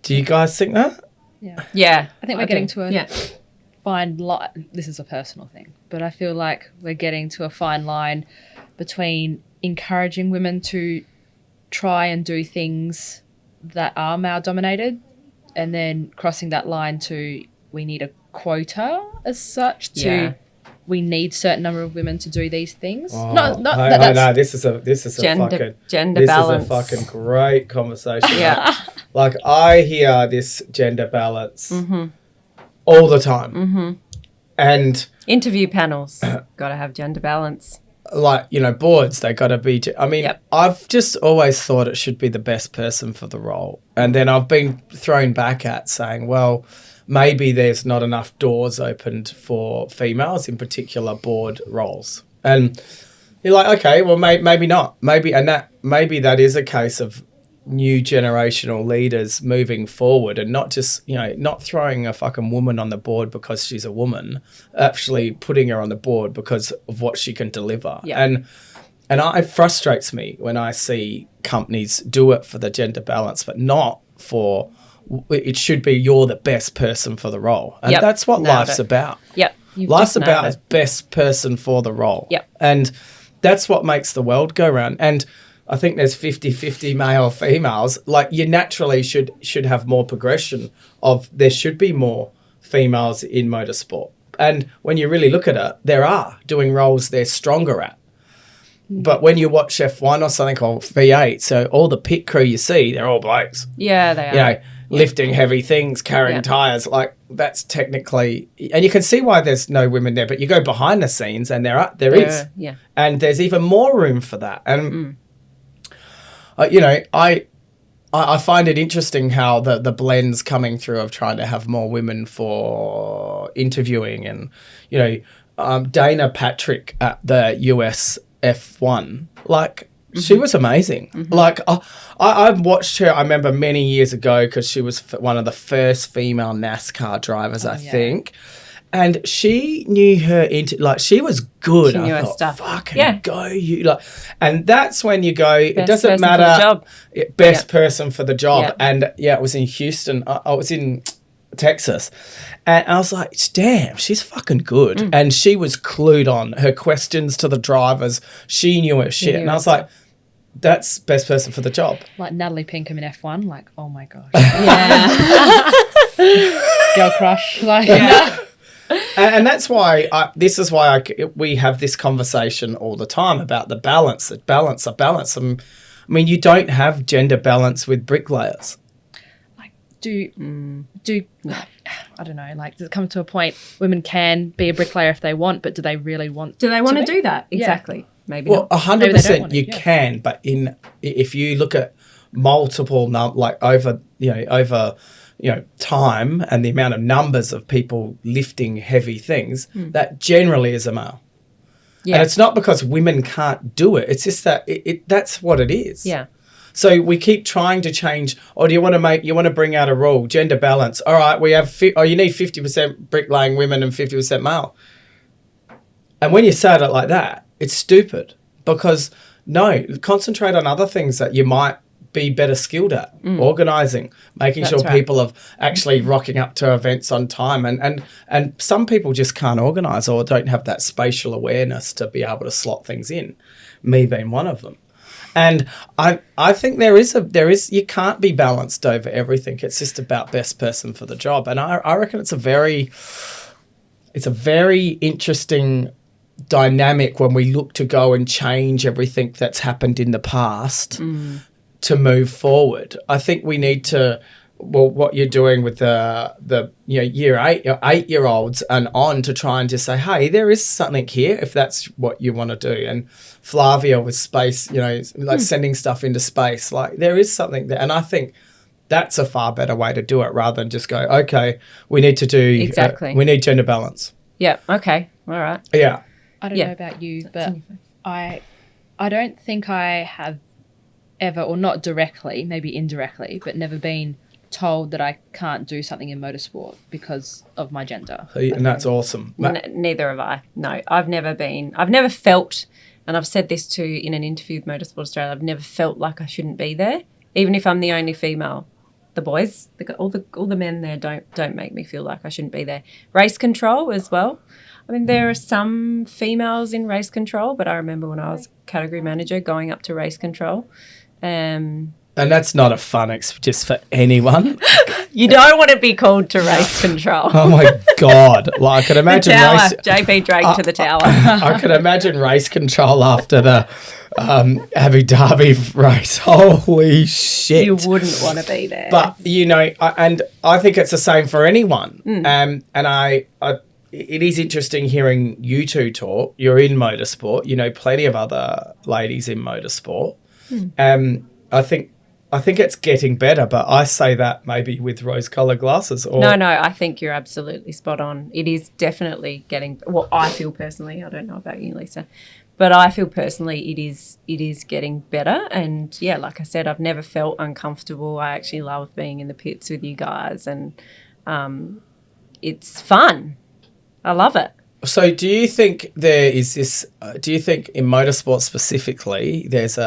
do you guys think that? Yeah. Yeah. I think we're getting to a Yeah. fine line. This is a personal thing, but I feel like we're getting to a fine line between encouraging women to try and do things that are male dominated and then crossing that line to we need a quota as such to we need certain number of women to do these things. Oh, Not no, this is a Gender this balance. is a fucking great conversation. Yeah. Like I hear this gender balance all the time. And Interview panels. Got to have gender balance. like, you know, boards, they got to be, I mean, Yep. I've just always thought it should be the best person for the role. And then I've been thrown back at saying, well, maybe there's not enough doors opened for females, in particular board roles. And you're like, okay, well, maybe not. Maybe that is a case of new generational leaders moving forward and not just, you know, not throwing a fucking woman on the board because she's a woman, actually putting her on the board because of what she can deliver. Yeah. And it frustrates me when I see companies do it for the gender balance, but not for, it should be you're the best person for the role. And Yep. that's what Nailed life's it. about. Yep. You've Life's just nailed about it. best person for the role. Yep. And that's what makes the world go round. And I think there's 50-50 male females. Like you naturally should have more progression of there should be more females in motorsport. And when you really look at it, there are doing roles they're stronger at. But when you watch F1 or something called V8, so all the pit crew you see, they're all blokes. Yeah, they are. You know, lifting heavy things, carrying Yeah. tyres, like that's technically, and you can see why there's no women there, but you go behind the scenes and there is. Yeah. And there's even more room for that. And, you know, I find it interesting how the blends coming through of trying to have more women for interviewing and, you know, Dana Patrick at the US F1, like, she was amazing. Like, I watched her, I remember many years ago, because she was one of the first female NASCAR drivers, I think. And she knew her, like, she was good. She knew I her thought, stuff. fucking Yeah. go, you. Like, and that's when you go, it Best doesn't person for matter. the job. Best person for the job. Yeah. And, it was in Houston. I was in Texas. And I was like, damn, she's fucking good. And she was clued on. Her questions to the drivers, she knew her shit. knew And I her was like, that's best person for the job. Like Natalie Pinkham in F1, like, oh my gosh. Yeah. Girl crush. Like, And that's why we have this conversation all the time about the balance. I mean, you don't have gender balance with bricklayers. do I don't know, like, does it come to a point women can be a bricklayer if they want, but do they really want Do they want to be? do that? Yeah. Exactly. Maybe Well, not. 100% want you it, yeah. can, but if you look at multiple, like over time and the amount of numbers of people lifting heavy things, that generally is a male. Yeah. And it's not because women can't do it. It's just that that's what it is. Yeah. So we keep trying to change. Or do you want to bring out a rule, gender balance? All right, we have. You need 50% bricklaying women and 50% male. And when you say it like that, it's stupid, because no, concentrate on other things that you might be better skilled at, organising, making sure people are actually rocking up to events on time, and some people just can't organise or don't have that spatial awareness to be able to slot things in, me being one of them. And I think there is you can't be balanced over everything. It's just about best person for the job. And I reckon it's a very interesting dynamic when we look to go and change everything that's happened in the past to move forward. I think we need to, what you're doing with the year 8-year-olds and on, to try and just say, hey, there is something here if that's what you want to do. And Flavia with space, like sending stuff into space, like there is something there. And I think that's a far better way to do it, rather than just go, okay, we need to do we need gender balance. Yeah. Okay. All right. Yeah. I don't know about you, but I don't think I have ever, or not directly, maybe indirectly, but never been told that I can't do something in motorsport because of my gender. And that's awesome. Neither have I. No, I've never felt, and I've said this too in an interview with Motorsport Australia, I've never felt like I shouldn't be there, even if I'm the only female. The boys, all the men there don't make me feel like I shouldn't be there. Race control as well. I mean, there are some females in race control, but I remember when I was category manager going up to race control. And that's not a fun just for anyone. You don't want to be called to race control. Oh my God. Like, I could imagine the tower, JP Drake to the tower. I could imagine race control after the Abu Dhabi race. Holy shit. You wouldn't want to be there. But, and I think it's the same for anyone. And it is interesting hearing you two talk. You're in motorsport, plenty of other ladies in motorsport. I think it's getting better, but I say that maybe with rose-coloured glasses. Or No, I think you're absolutely spot on. It is definitely getting. Well, I feel personally. I don't know about you, Lisa, but I feel personally it is getting better. And yeah, like I said, I've never felt uncomfortable. I actually love being in the pits with you guys, and it's fun. I love it. So, do you think there is this? Do you think in motorsport specifically, there's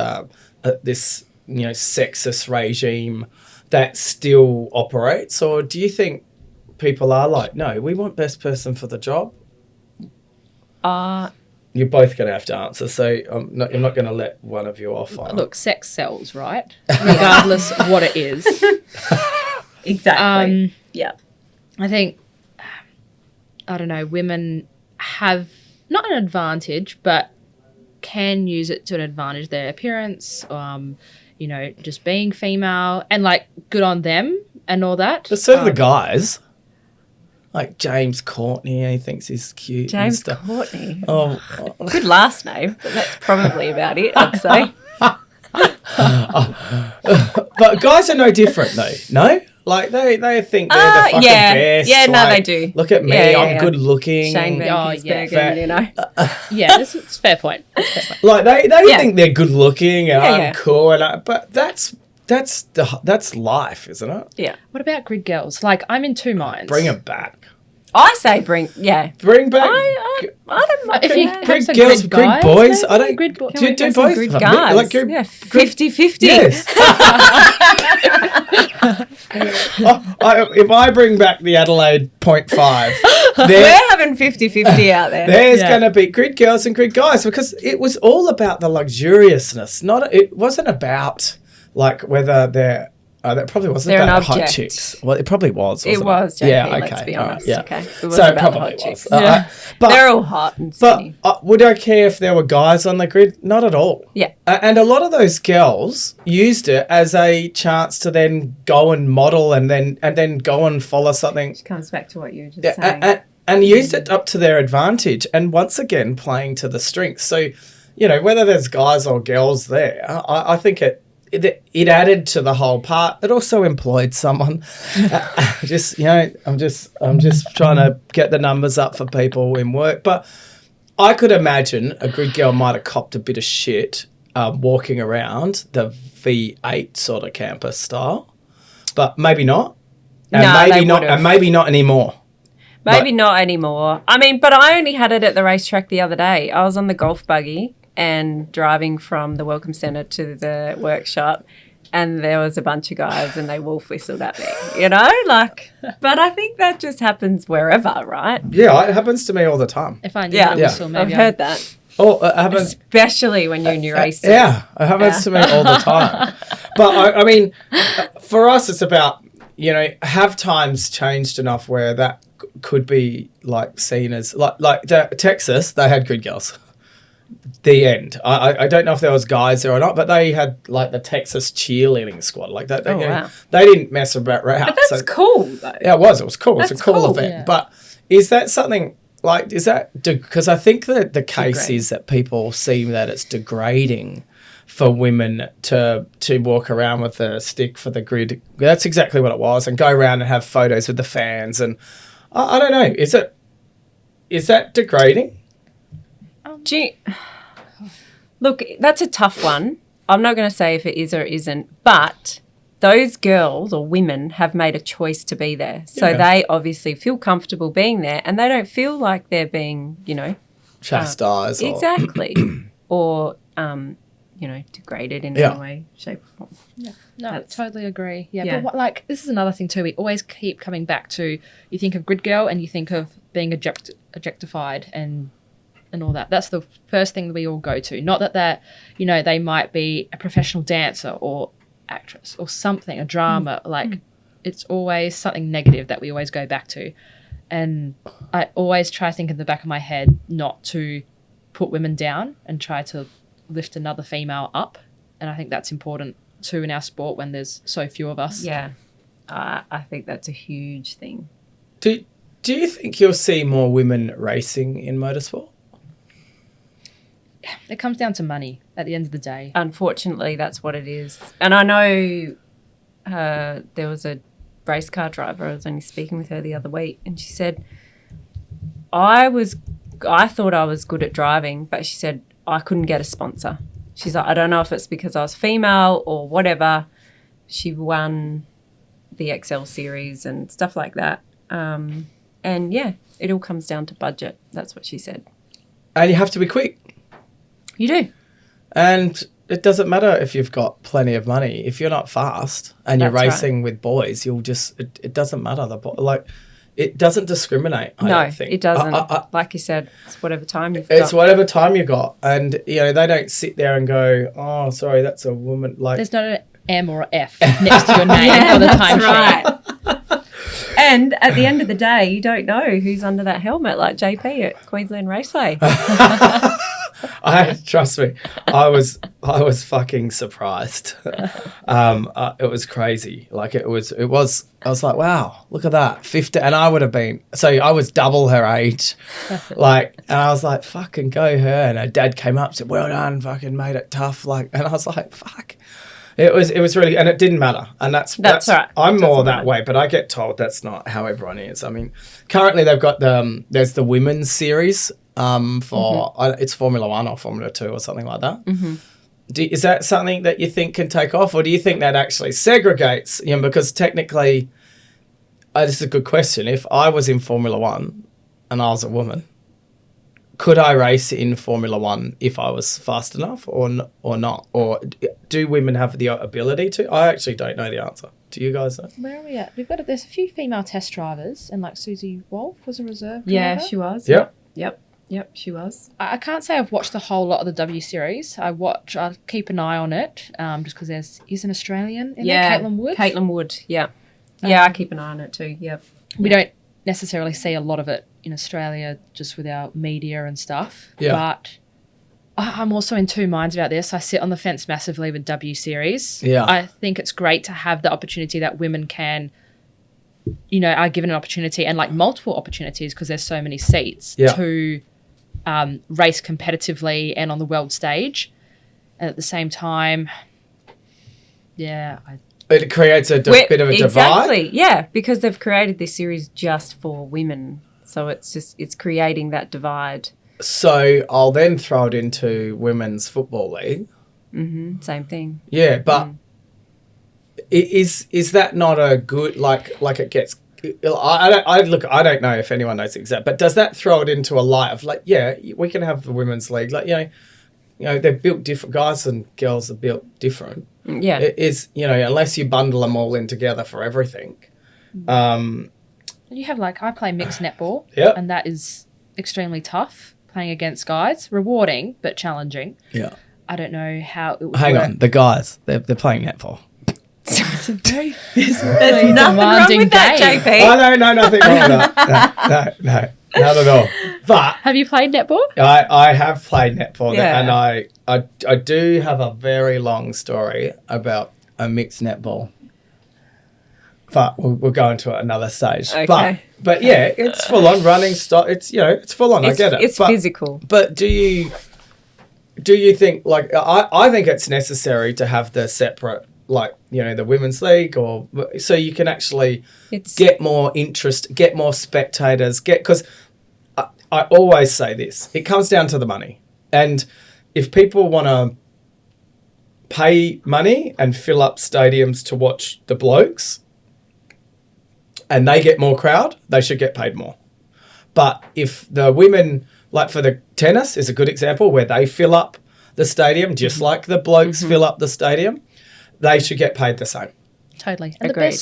this sexist regime that still operates, or do you think people are like, no, we want best person for the job? You're both going to have to answer, so I'm not going to let one of you off. Look, sex sells, right? Regardless what it is. Exactly. Yeah. I think, I don't know, women have not an advantage, but can use it to an advantage, their appearance, just being female, and like good on them and all that. But so do the guys. Like James Courtney, he thinks he's cute. James Courtney. Oh, good last name, but that's probably about it, I'd say. But guys are no different though, no? Like they think they're the fucking best. Yeah, no, like, they do. Look at me, I'm good looking. Shane Van Gisbergen, Yeah, it's a fair point. Like they think they're good looking and I'm cool, but that's life, isn't it? Yeah. What about grid girls? Like, I'm in two minds. Bring them back. I say bring back. I don't mind. If you grid girls, grid boys, I don't. Grid boys. Do you do both? Grid guys. Like 50-50. Yes. If I bring back the Adelaide 0.5, we're having 50-50 out there. There's going to be grid girls and grid guys, because it was all about the luxuriousness. It wasn't about like whether they're. That probably wasn't They're about an hot object. chicks. Well, it probably was. It was. JP, Yeah. Okay. Let's be honest. Yeah. Okay. It was about the hot chicks. But they're all hot and skinny. But would I care if there were guys on the grid? Not at all. Yeah. And a lot of those girls used it as a chance to then go and model and then go and follow something. Which comes back to what you were just saying. And used it up to their advantage. And once again, playing to the strengths. So, whether there's guys or girls there, I think it added to the whole part. It also employed someone. I'm just trying to get the numbers up for people in work. But I could imagine a grid girl might have copped a bit of shit walking around the V8 sort of campus style, but maybe not. And maybe not anymore. Maybe not anymore. I mean, but I only had it at the racetrack the other day. I was on the golf buggy and driving from the Welcome Centre to the workshop, and there was a bunch of guys and they wolf whistled at me, but I think that just happens wherever, right? Yeah, it happens to me all the time. If I knew a whistle, maybe I've heard that. Oh, it happens. Especially when you're in your race. Yeah, it happens to me all the time. But I mean, for us, it's about, have times changed enough where that could be seen as like Texas, they had grid girls. The end. I don't know if there was guys there or not, but they had the Texas cheerleading squad like that. Wow. They didn't mess about routes. But that's cool though. Yeah, it was cool. It's a cool event. Yeah. But is that something because I think that the case is that people see that it's degrading for women to walk around with a stick for the grid. That's exactly what it was, and go around and have photos with the fans. And I don't know. Is that degrading? Look, that's a tough one. I'm not going to say if it is or isn't, but those girls or women have made a choice to be there. So they obviously feel comfortable being there, and they don't feel like they're being, chastised. Exactly. Or, degraded in any way, shape or form. Yeah. No, I totally agree. Yeah. But this is another thing too. We always keep coming back to, you think of grid girl and you think of being objectified and all that. That's the first thing that we all go to. Not that they might be a professional dancer or actress or something, a drama. It's always something negative that we always go back to. And I always try to think in the back of my head not to put women down and try to lift another female up. And I think that's important too in our sport when there's so few of us. Yeah. I think that's a huge thing. Do you think you'll see more women racing in motorsport? It comes down to money at the end of the day. Unfortunately, that's what it is. And I know there was a race car driver. I was only speaking with her the other week, and she said, I thought I was good at driving, but she said I couldn't get a sponsor. She's like, I don't know if it's because I was female or whatever. She won the XL series and stuff like that. And it all comes down to budget. That's what she said. And you have to be quick. You do. And it doesn't matter if you've got plenty of money. If you're not fast and you're racing with boys, you'll just, it doesn't matter. It doesn't discriminate, I don't think. It doesn't. Like you said, it's whatever time you've got. It's whatever time you got. And, they don't sit there and go, oh, sorry, that's a woman. There's not an M or an F next to your name for the time right. And at the end of the day, you don't know who's under that helmet, like JP at Queensland Raceway. Trust me, I was fucking surprised. It was crazy. I was like, wow, look at that, 50, and I would have been. So I was double her age, and I was like, fucking go her. And her dad came up, said, well done, fucking made it tough. And I was like, fuck. It was really, and it didn't matter. And that's right. I'm more that way, but I get told that's not how everyone is. I mean, currently they've got there's the women's series for it's Formula 1 or Formula 2 or something like that. Mm-hmm. Is that something that you think can take off, or do you think that actually segregates? Because technically, this is a good question. If I was in Formula 1 and I was a woman, could I race in Formula 1 if I was fast enough or not? Or do women have the ability to? I actually don't know the answer. Do you guys know? Where are we at? There's a few female test drivers, and Susie Wolf was a reserve driver. Yeah, she was. Yep, she was. I can't say I've watched the whole lot of the W Series. I keep an eye on it, just because he's an Australian in there, Caitlin Wood. Caitlin Wood, yeah. Yeah, I keep an eye on it too, yeah. We don't necessarily see a lot of it in Australia just with our media and stuff. Yeah. But I'm also in two minds about this. I sit on the fence massively with W Series. Yeah. I think it's great to have the opportunity that women can, are given an opportunity and multiple opportunities because there's so many seats to race competitively and on the world stage. And at the same time, Yeah. It creates a bit of a divide. Exactly, yeah, because they've created this series just for women. So it's creating that divide. So I'll then throw it into Women's Football League. Mm-hmm, same thing. Yeah, but is that not a good, like it gets... I don't know if anyone knows exact, but does that throw it into a light of like, yeah, we can have the women's league, like, you know they're built different. Guys and girls are built different. Yeah, it is, unless you bundle them all in together for everything. You have I play mixed netball, and that is extremely tough. Playing against guys, rewarding but challenging. Yeah, I don't know how it would Hang work. on, the guys they're playing netball. It's a very there's nothing wrong with that, game. JP. Oh, no, nothing wrong with that. No, not at all. But Have you played netball? I have played netball, Yeah. and I do have a very long story about a mixed netball. But we'll go into it another stage. Okay. But yeah, it's full on running. It's full on. I get it. It's physical. But do you think I think it's necessary to have the separate, the women's league, or so you can actually get more interest, get more spectators, because I always say this, it comes down to the money. And if people want to pay money and fill up stadiums to watch the blokes and they get more crowd, they should get paid more. But if the women, like for the tennis is a good example where they fill up the stadium just like the blokes fill up the stadium, they should get paid the same. Totally. And Agreed.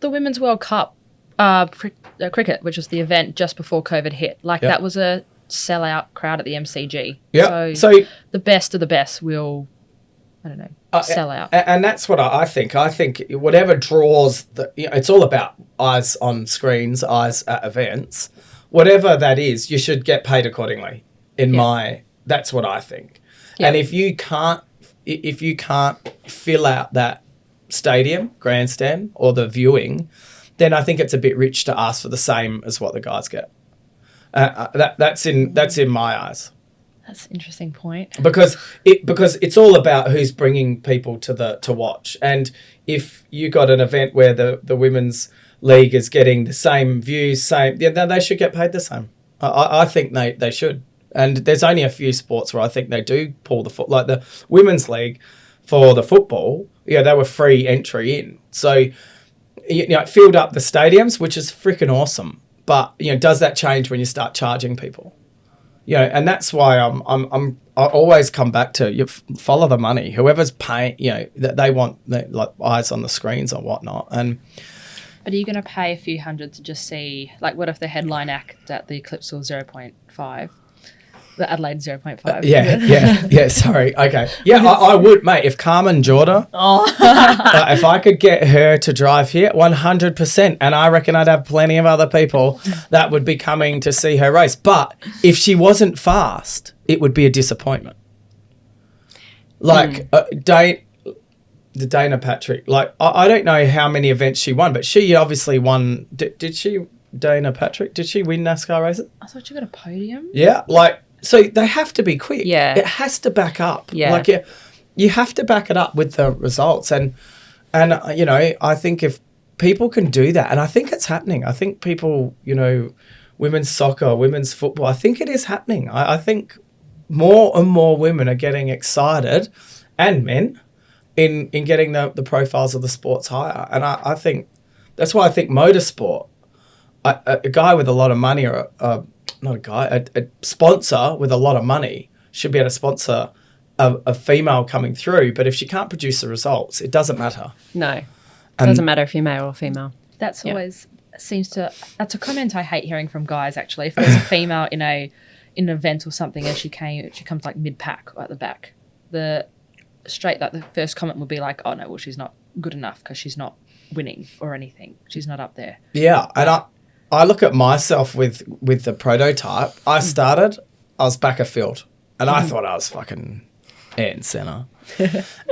The Women's World Cup cricket, which was the event just before COVID hit, that was a sellout crowd at the MCG. Yeah. So the best of the best will, sell out. And that's what I think. I think whatever draws, it's all about eyes on screens, eyes at events. Whatever that is, you should get paid accordingly. That's what I think. Yeah. And if you can't fill out that stadium, grandstand, or the viewing, then I think it's a bit rich to ask for the same as what the guys get. That's in my eyes. That's an interesting point. Because it's all about who's bringing people to watch. And if you got an event where the women's league is getting the same views, then they should get paid the same. I think they should. And there's only a few sports where I think they do pull the foot, like the women's league for the football. Yeah, they were free entry in, so it filled up the stadiums, which is freaking awesome. But does that change when you start charging people? And that's why I always come back to you follow the money. Whoever's paying, that they want eyes on the screens or whatnot. And but are you going to pay a few hundred to just see? What if the headline act at the Eclipse was 0.5? The Adelaide 0.5. Yeah. Sorry. Okay. Yeah, I would, mate. If Carmen Jordan, if I could get her to drive here, 100%, and I reckon I'd have plenty of other people that would be coming to see her race. But if she wasn't fast, it would be a disappointment. Dana Patrick. I don't know how many events she won, but she obviously won. Did she, Dana Patrick? Did she win NASCAR races? I thought she got a podium. Yeah, so they have to be quick. Yeah. It has to back up. Yeah. You have to back it up with the results. And I think if people can do that, and I think it's happening. I think people, women's soccer, women's football, I think it is happening. I think more and more women are getting excited, and men, in getting the profiles of the sports higher. And I think that's why I think motorsport, a guy with a lot of money, or a sponsor with a lot of money should be able to sponsor a female coming through. But if she can't produce the results, it doesn't matter. No, it doesn't matter if you're male or female. That's always that's a comment I hate hearing from guys, actually. If there's a female in an event or something and she comes mid-pack at the back, the first comment would be oh no, well, she's not good enough because she's not winning or anything. She's not up there. Yeah, and I look at myself with the prototype. I was back of field, and I thought I was fucking end center.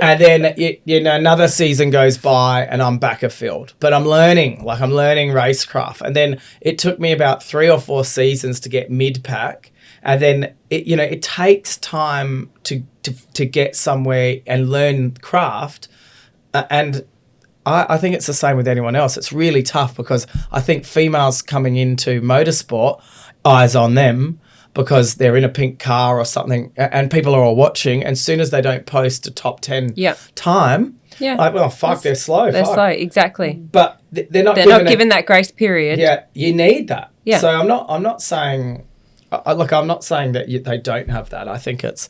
And then another season goes by, and I'm back of field. But I'm learning racecraft, and then it took me about 3 or 4 seasons to get mid pack, and then it takes time to get somewhere and learn craft. And I think it's the same with anyone else. It's really tough because I think females coming into motorsport, eyes on them because they're in a pink car or something, and people are all watching. And as soon as they don't post a top 10 time, like, well, fuck, they're slow. They're slow, exactly. But they're not given that grace period. Yeah, you need that. Yeah. So I'm not saying, look, I'm not saying that they don't have that. I think it's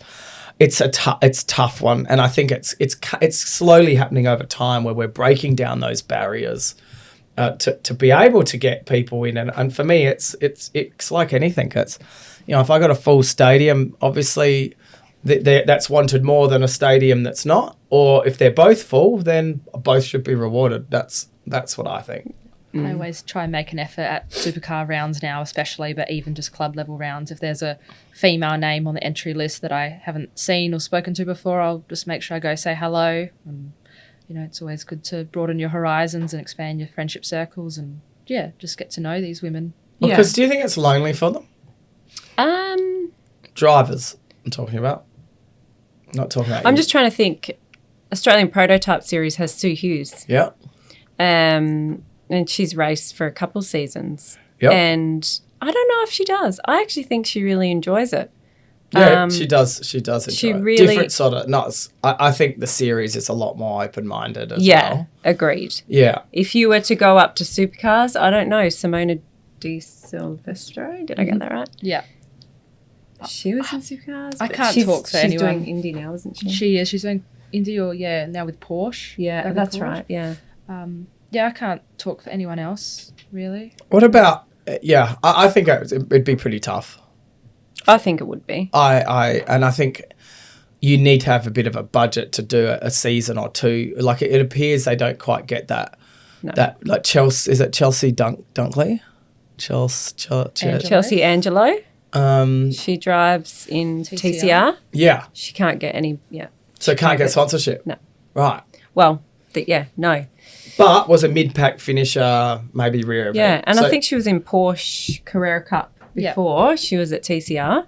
a tough one, and I think it's slowly happening over time where we're breaking down those barriers to be able to get people in. And for me, it's like anything. It's, if I got a full stadium, obviously that's wanted more than a stadium that's not. Or if they're both full, then both should be rewarded. That's what I think. I always try and make an effort at supercar rounds now, especially, but even just club level rounds. If there's a female name on the entry list that I haven't seen or spoken to before, I'll just make sure I go say hello. And, it's always good to broaden your horizons and expand your friendship circles and, just get to know these women. Because do you think it's lonely for them? Drivers, I'm talking about. Not talking about I'm just trying to think. Australian Prototype Series has Sue Hughes. Yeah. And she's raced for a couple seasons. Yep. And I don't know if she does. I actually think she really enjoys it. Yeah, she does. She does enjoy she it. really, different sort of. I think the series is a lot more open-minded as well. Yeah, agreed. Yeah. If you were to go up to supercars, I don't know, Simona Di Silvestro, did I get that right? Yeah. She was in supercars. I can't talk for anyone. She's doing Indy now, isn't she? She is. She's doing Indy now with Porsche. Yeah, that's right. Yeah. I can't talk for anyone else, really. What about, I think it'd be pretty tough. I think it would be. I think you need to have a bit of a budget to do a season or two. Like it appears they don't quite get that. No. That like Chelsea, is it Chelsea Dunkley? Chelsea Angelo. She drives in TCR. Yeah. She can't get any. Yeah. So can't get sponsorship. No. Right. Well, no. But was a mid-pack finisher, maybe rear event. Yeah, and I think she was in Porsche Carrera Cup before. She was at TCR.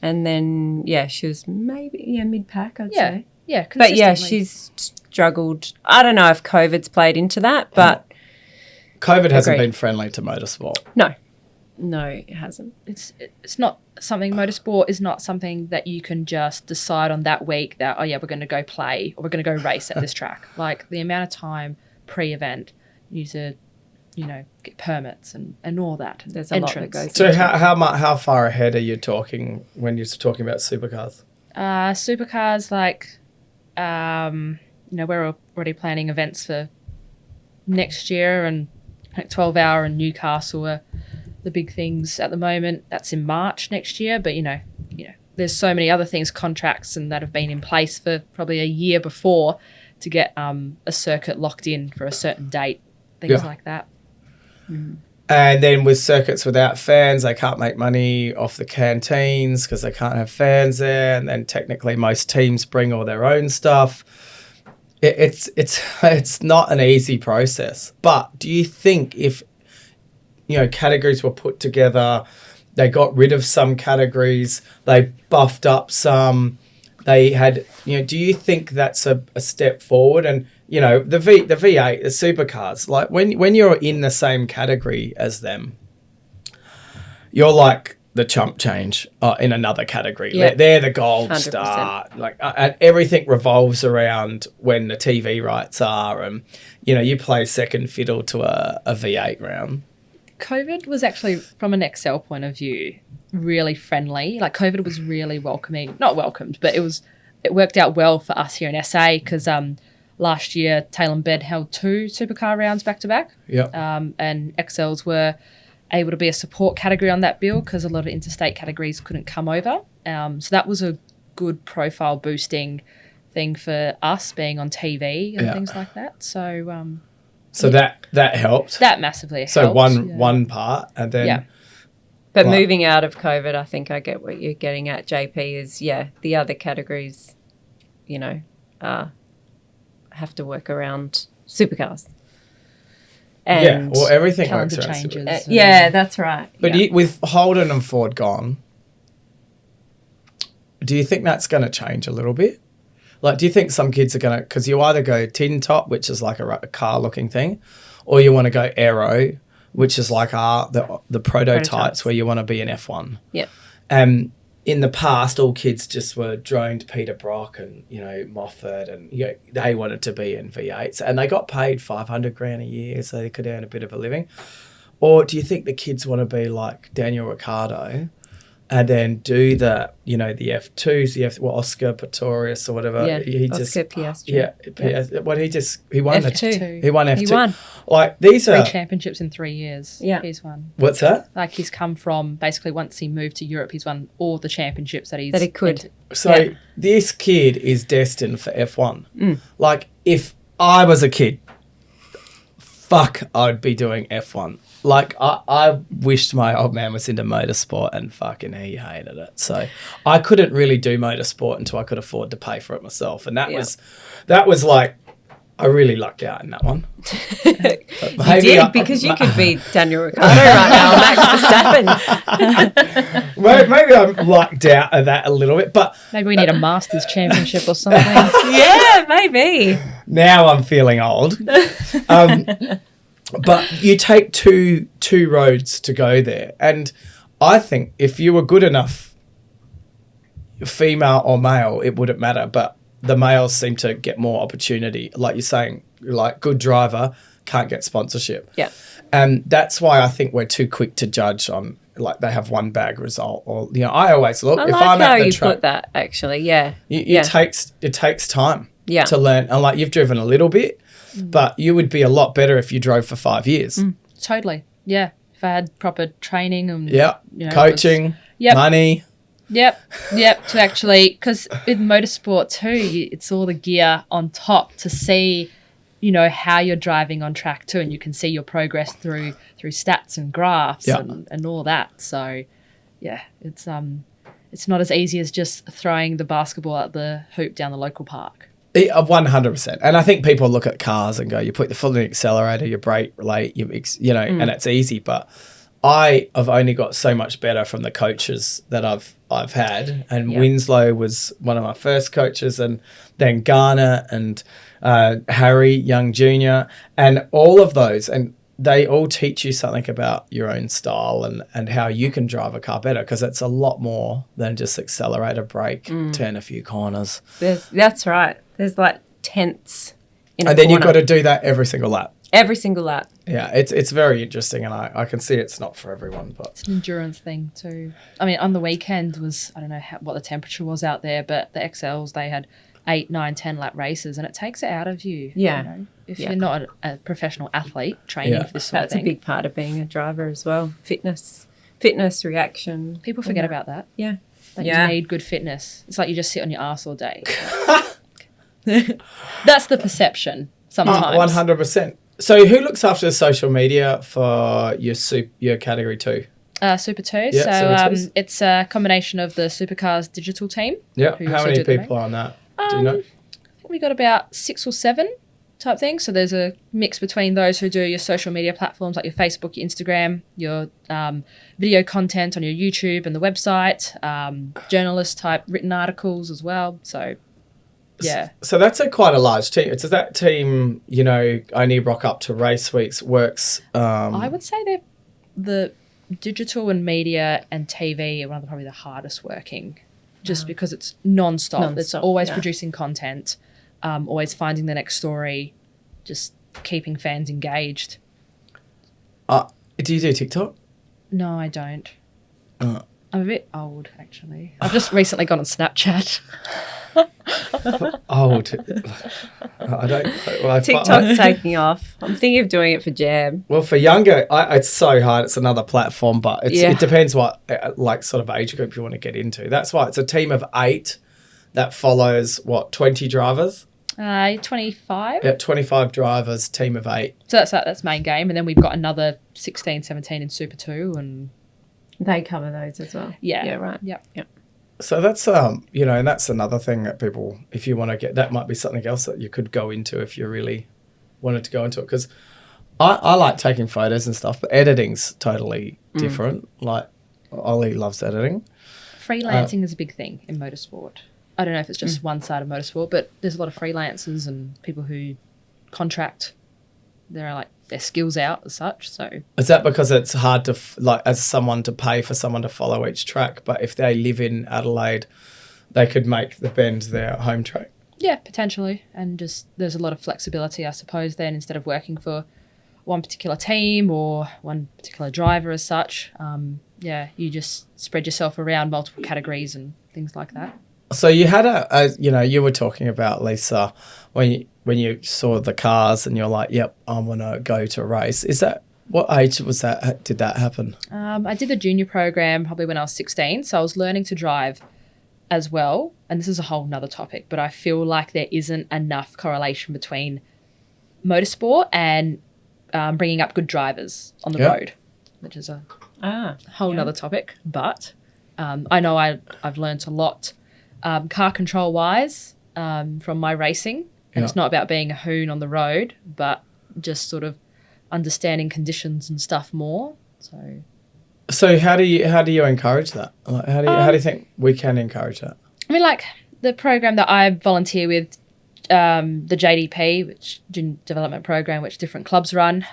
And then, she was maybe, mid-pack, I'd say. Yeah, but, she's struggled. I don't know if COVID's played into that, but... COVID hasn't been friendly to motorsport. No, it hasn't. It's not something, motorsport is not something that you can just decide on that week that, we're going to go play or we're going to go race at this track. Like, the amount of time pre-event, you need to, get permits and all that. There's a lot that goes into it. So how far ahead are you talking when you're talking about supercars? Supercars, we're already planning events for next year, and 12 Hour and Newcastle are the big things at the moment. That's in March next year, but there's so many other things, contracts and that have been in place for probably a year before to get a circuit locked in for a certain date, things like that. And then with circuits without fans, they can't make money off the canteens because they can't have fans there, and then technically most teams bring all their own stuff. It's not an easy process. But do you think if categories were put together, they got rid of some categories, they buffed up some, they had, do you think that's a step forward? And, the V8, the supercars, like when you're in the same category as them, you're like the chump change in another category. Yep. They're the gold 100%. Star. And everything revolves around when the TV rights are, and, you play second fiddle to a V8 round. COVID was actually, from an Excel point of view, really friendly. Like, COVID was really welcoming. Not welcomed, but it worked out well for us here in SA because last year Tail and Bed held 2 supercar rounds back-to-back. Yeah. And Excels were able to be a support category on that bill because a lot of interstate categories couldn't come over. So that was a good profile boosting thing for us being on TV and things like that. So that helped. That massively helped. So one part, and then... Yeah. But moving out of COVID, I think I get what you're getting at, JP, is, the other categories, have to work around supercars. And everything works around changes. That's right. But with Holden and Ford gone, do you think that's going to change a little bit? Like, do you think some kids are going to, because you either go tin top, which is like a car looking thing, or you want to go aero, which is like the prototypes where you want to be an F1. Yep. In the past, all kids just were droned Peter Brock and, Moffat, and they wanted to be in V8s, and they got paid $500,000 a year, so they could earn a bit of a living. Or do you think the kids want to be like Daniel Ricciardo and then do the F2s, Oscar Pistorius or whatever? Yeah, Oscar Piastri. Yeah. Well, he won F2. He won F2. He won. Like, these are 3 championships in 3 years. Yeah. He's won. What's that? Like, he's come from, basically, once he moved to Europe, he's won all the championships that he could. So this kid is destined for F1. Like, if I was a kid, I'd be doing F1. Like, I wished my old man was into motorsport, and fucking he hated it. So I couldn't really do motorsport until I could afford to pay for it myself. And that was like, I really lucked out in that one. You did, because you could be Daniel Ricciardo right now, Max Verstappen. Maybe I lucked out of that a little bit, but maybe we need a Masters championship or something. Yeah, maybe. Now I'm feeling old. But you take two roads to go there. And I think if you were good enough, female or male, it wouldn't matter. But the males seem to get more opportunity. Like you're saying, like, good driver, can't get sponsorship. Yeah. And that's why I think we're too quick to judge on, like, they have one bag result. Or, I always look. I if like I'm how at the you track, put that, actually, yeah. It takes time Yeah. to learn. And, like, you've driven a little bit, but you would be a lot better if you drove for 5 years. Totally. Yeah. If I had proper training and coaching, money. Yep. To actually, because with motorsport too, it's all the gear on top to see, how you're driving on track too, and you can see your progress through stats and graphs and all that. So, yeah, it's not as easy as just throwing the basketball at the hoop down the local park. 100%. And I think people look at cars and go, you put the foot in the accelerator, you brake late, and it's easy. But I have only got so much better from the coaches that I've had. And Winslow was one of my first coaches, and then Garner and Harry Young Jr. and all of those. And they all teach you something about your own style and how you can drive a car better, because it's a lot more than just accelerator, brake, turn a few corners. That's right. There's like tenths in and then you've got to do that every single lap. Every single lap. Yeah, it's very interesting, and I can see it's not for everyone. But it's an endurance thing too. I mean, on the weekend was, I don't know what the temperature was out there, but the XLs, they had 8, 9, 10 lap races, and it takes it out of you. Yeah. If you're not a professional athlete training for this sort of thing. That's a big part of being a driver as well. Fitness, reaction. People forget about that. Yeah. That you need good fitness. It's like you just sit on your arse all day. That's the perception sometimes. 100%. So who looks after the social media for your category 2? Super 2. Yeah, so it's a combination of the Supercars digital team. Yeah. How many people are on that? Do you know? I think we got about 6 or 7 type thing. So there's a mix between those who do your social media platforms like your Facebook, your Instagram, your video content on your YouTube and the website, journalist type written articles as well. So yeah. So that's quite a large team. Does that team, only rock up to race weeks, works? I would say they're the digital and media and TV are one of probably the hardest working, just because it's non-stop. It's always producing content, always finding the next story, just keeping fans engaged. Do you do TikTok? No, I don't. I'm a bit old, actually. I've just recently gone on Snapchat. Old. I don't. Well, TikTok's taking off. I'm thinking of doing it for Jam. Well, for younger, it's so hard. It's another platform, but it depends what sort of age group you want to get into. That's why it's a team of 8 that follows 20 drivers. 25. Yeah, 25 drivers, team of 8. So that's main game, and then we've got another 16, 17 in Super 2, and they cover those as well. Yeah, right. Yep. So that's and that's another thing that people, if you want to get, that might be something else that you could go into if you really wanted to go into it. Because I like taking photos and stuff, but editing's totally different. Like, Ollie loves editing. Freelancing is a big thing in motorsport. I don't know if it's just one side of motorsport, but there's a lot of freelancers and people who contract their skills out as such. So is that because it's hard to as someone to pay for someone to follow each track, but if they live in Adelaide, they could make the Bend their home track? Yeah, potentially. And just there's a lot of flexibility, I suppose, then, instead of working for one particular team or one particular driver as such. You just spread yourself around multiple categories and things like that. So you had you were talking about, Lisa, when you saw the cars and you're like, yep, I want to go to a race. Is that, what age was that? Did that happen? I did the junior program probably when I was 16. So I was learning to drive as well. And this is a whole nother topic, but I feel like there isn't enough correlation between motorsport and bringing up good drivers on the road, which is a whole nother topic. But I know I've learnt a lot car control wise from my racing. And it's not about being a hoon on the road, but just sort of understanding conditions and stuff more. So how do you encourage that? Like, how do you think we can encourage that? I mean, like the program that I volunteer with, the JDP, which Student Development Program, which different clubs run.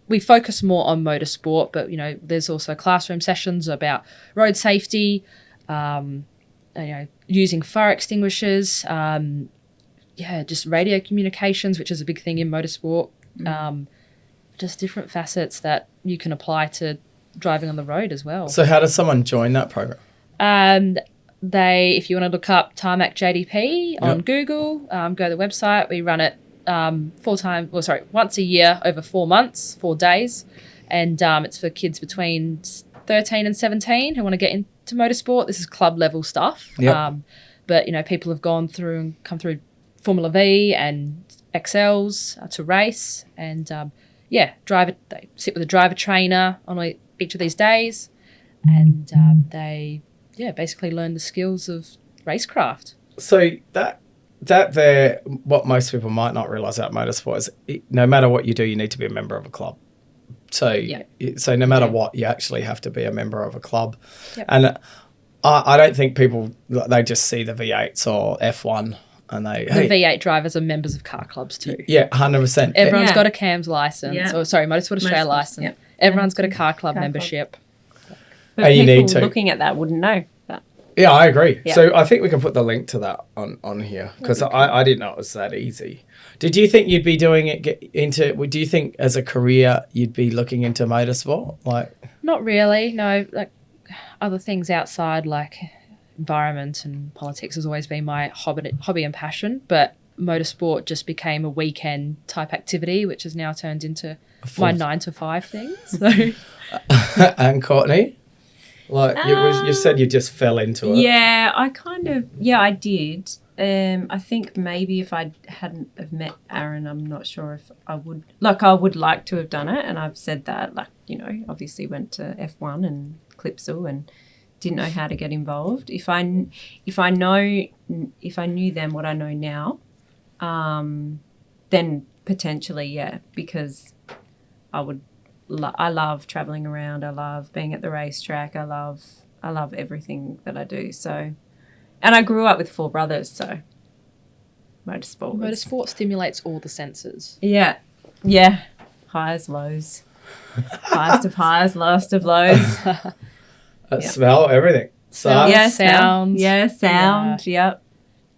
We focus more on motorsport, but there's also classroom sessions about road safety, using fire extinguishers, just radio communications, which is a big thing in motorsport. Just different facets that you can apply to driving on the road as well. So how does someone join that program? If you want to look up Tarmac JDP on Google, go to the website. We run it once a year over 4 months, 4 days. And it's for kids between 13 and 17 who want to get into motorsport. This is club level stuff. Yep. But people have come through Formula V and XLs to race, and they sit with a driver trainer on each of these days, and they basically learn the skills of racecraft. So that there, what most people might not realise about motorsport is no matter what you do, you need to be a member of a club. So no matter what, you actually have to be a member of a club. Yep. And I don't think people, they just see the V8s or F1 and the V8 drivers are members of car clubs too. Yeah, 100%. Everyone's got a CAMS license, Motorsport Australia license. Yep. Everyone's got a car club membership. But and people you need to, looking at that wouldn't know that. Yeah, I agree. Yep. So I think we can put the link to that on here, because I didn't know it was that easy. Did you think you'd be doing it do you think as a career you'd be looking into motorsport? Not really, no. Like other things outside, like environment and politics, has always been my hobby and passion, but motorsport just became a weekend type activity, which has now turned into my 9 to 5 thing. So. And Courtney? You said you just fell into it. Yeah, I did. I think maybe if I hadn't have met Aaron, I'm not sure if I would. I would like to have done it, and I've said that. Obviously went to F1 and Clipsal and didn't know how to get involved. If I knew then what I know now, then potentially, because I love traveling around. I love being at the racetrack. I love everything that I do. So, and I grew up with 4 brothers, so motorsport stimulates all the senses. Yeah, highs, lows, highest of highs, lowest of lows. Smell, everything. Sound. Sound. Yep.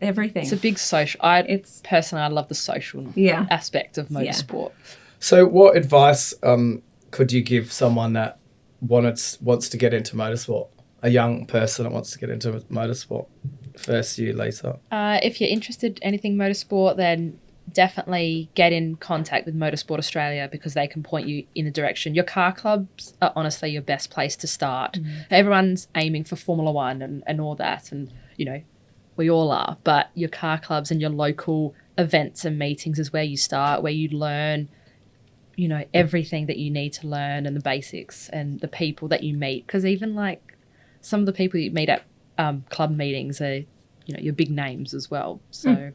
Everything. It's a big social. I love the social aspect of motorsport. Yeah. So what advice could you give someone that wants to get into motorsport? A young person that wants to get into motorsport? First, you, Lisa. If you're interested in anything motorsport, then definitely get in contact with Motorsport Australia, because they can point you in the direction. Your car clubs are honestly your best place to start. Everyone's aiming for Formula One and all that, and we all are, but your car clubs and your local events and meetings is where you start, where you learn everything that you need to learn, and the basics, and the people that you meet, because even some of the people you meet at club meetings are your big names as well. So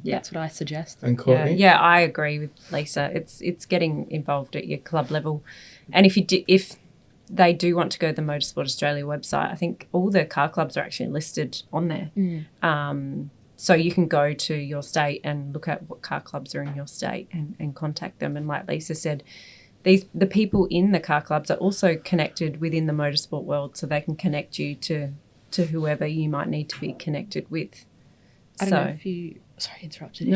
that's what I suggest. And Courtney? Yeah, I agree with Lisa. It's getting involved at your club level, and if they do want to go to the Motorsport Australia website, I think all the car clubs are actually listed on there. So you can go to your state and look at what car clubs are in your state and contact them. And like Lisa said, the people in the car clubs are also connected within the motorsport world, so they can connect you to whoever you might need to be connected with. I don't know if you... Sorry, interrupted.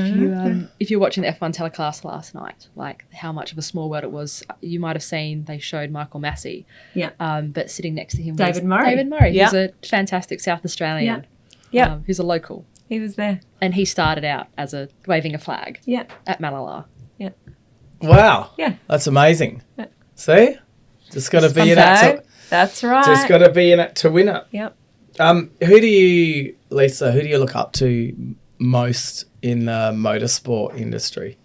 If you're watching the F1 telecast last night, like how much of a small world it was, you might have seen they showed Michael Massey. Yeah. But sitting next to him David was Murray. David Murray, who's a fantastic South Australian. Yeah. Who's a local. He was there. And he started out as waving a flag. Yeah. At Malala. Yeah. Wow. Yeah. That's amazing. Yeah. See? Just got to be in it. That's right. Just got to be in it to win it. Yep. Lisa, who do you look up to most in the motorsport industry?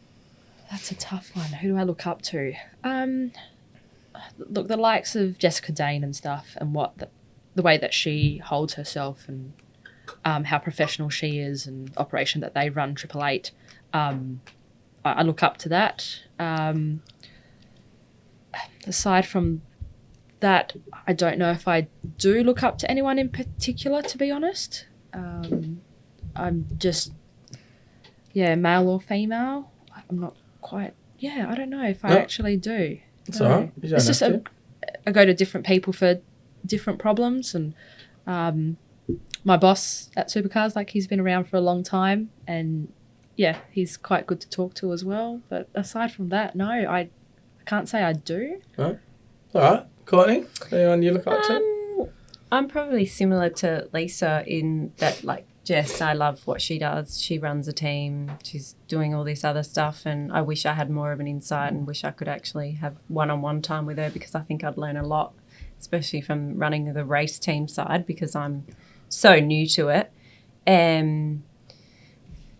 That's a tough one. Who do I look up to? Look, the likes of Jessica Dane and stuff, and the way that she holds herself, and how professional she is, and operation that they run, Triple Eight. I look up to that. Aside from that, I don't know if I do look up to anyone in particular, to be honest. I'm just, male or female. I'm not quite, I don't know if I actually do. It's all right. You don't it's just have to. I go to different people for different problems, and my boss at Supercars, like, he's been around for a long time, and he's quite good to talk to as well. But aside from that, no, I can't say I do. Right. All right. Courtney, anyone you look up to? I'm probably similar to Lisa in that, like Jess, I love what she does. She runs a team. She's doing all this other stuff, and I wish I had more of an insight and wish I could actually have one-on-one time with her, because I think I'd learn a lot, especially from running the race team side, because I'm so new to it.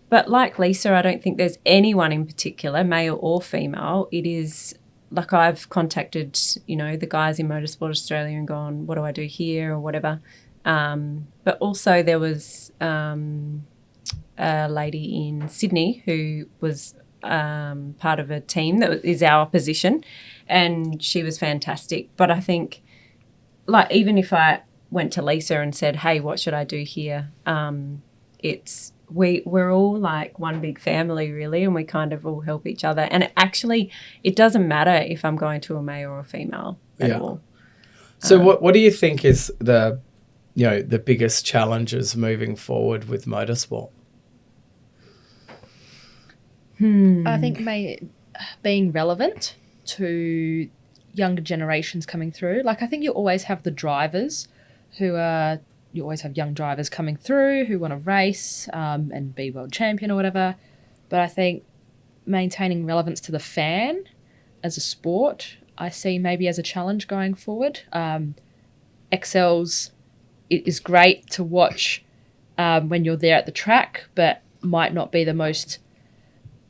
But like Lisa, I don't think there's anyone in particular, male or female. It is like I've contacted, the guys in Motorsport Australia and gone, what do I do here or whatever. But also there was a lady in Sydney who was part of a team that is our position, and she was fantastic. But I think, like, even if I went to Lisa and said, hey, what should I do here? We're all like one big family, really, and we kind of all help each other. And it doesn't matter if I'm going to a male or a female at all. So what do you think is the biggest challenges moving forward with motorsport? I think being relevant to younger generations coming through. Like, I think you always have the drivers you always have young drivers coming through who want to race and be world champion or whatever. But I think maintaining relevance to the fan as a sport, I see maybe as a challenge going forward. XLs, it is great to watch when you're there at the track, but might not be the most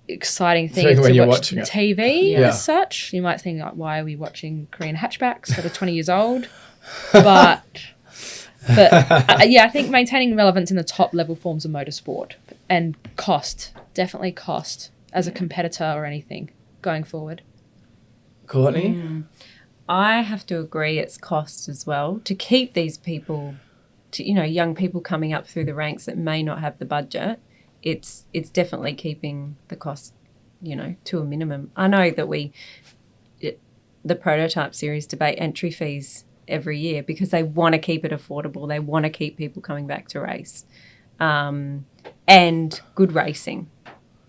exciting thing to watch on TV as such. You might think, like, why are we watching Korean hatchbacks that are 20 years old? But I think maintaining relevance in the top level forms of motorsport, and definitely cost as a competitor or anything going forward. Courtney? I have to agree, it's cost as well to keep these people, young people coming up through the ranks that may not have the budget. It's definitely keeping the cost, to a minimum. I know that the prototype series debate entry fees every year because they want to keep it affordable. They want to keep people coming back to race. And good racing,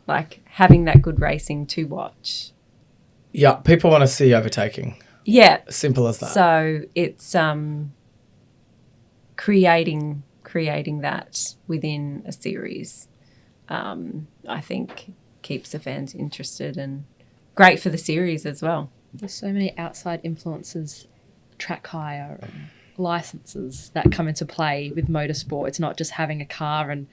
like having that good racing to watch. Yeah, people want to see overtaking. Yeah. Simple as that. So it's creating that within a series, I think keeps the fans interested and great for the series as well. There's so many outside influences, track hire and licenses that come into play with motorsport. It's not just having a car and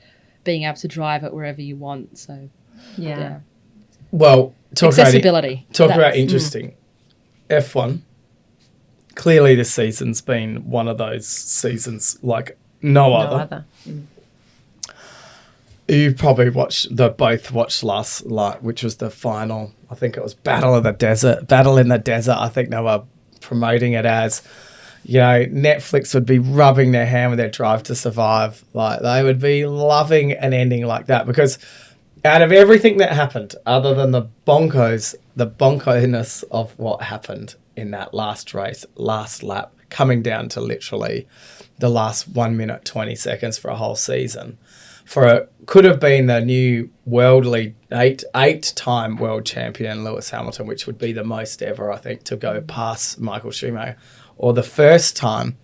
being able to drive it wherever you want. So, yeah. Well, accessibility. Talk about interesting. F1. Clearly this season's been one of those seasons like no other. You probably both watched last night, which was the final. I think it was Battle in the Desert. I think they were promoting it as. you know, Netflix would be rubbing their hand with their Drive to Survive. Like, they would be loving an ending like that, because out of everything that happened, other than the bonkoness of what happened in that last race, last lap, coming down to literally the last 1 minute, 20 seconds for a whole season, could have been the new eight-time world champion Lewis Hamilton, which would be the most ever, I think, to go past Michael Schumacher, or the first time.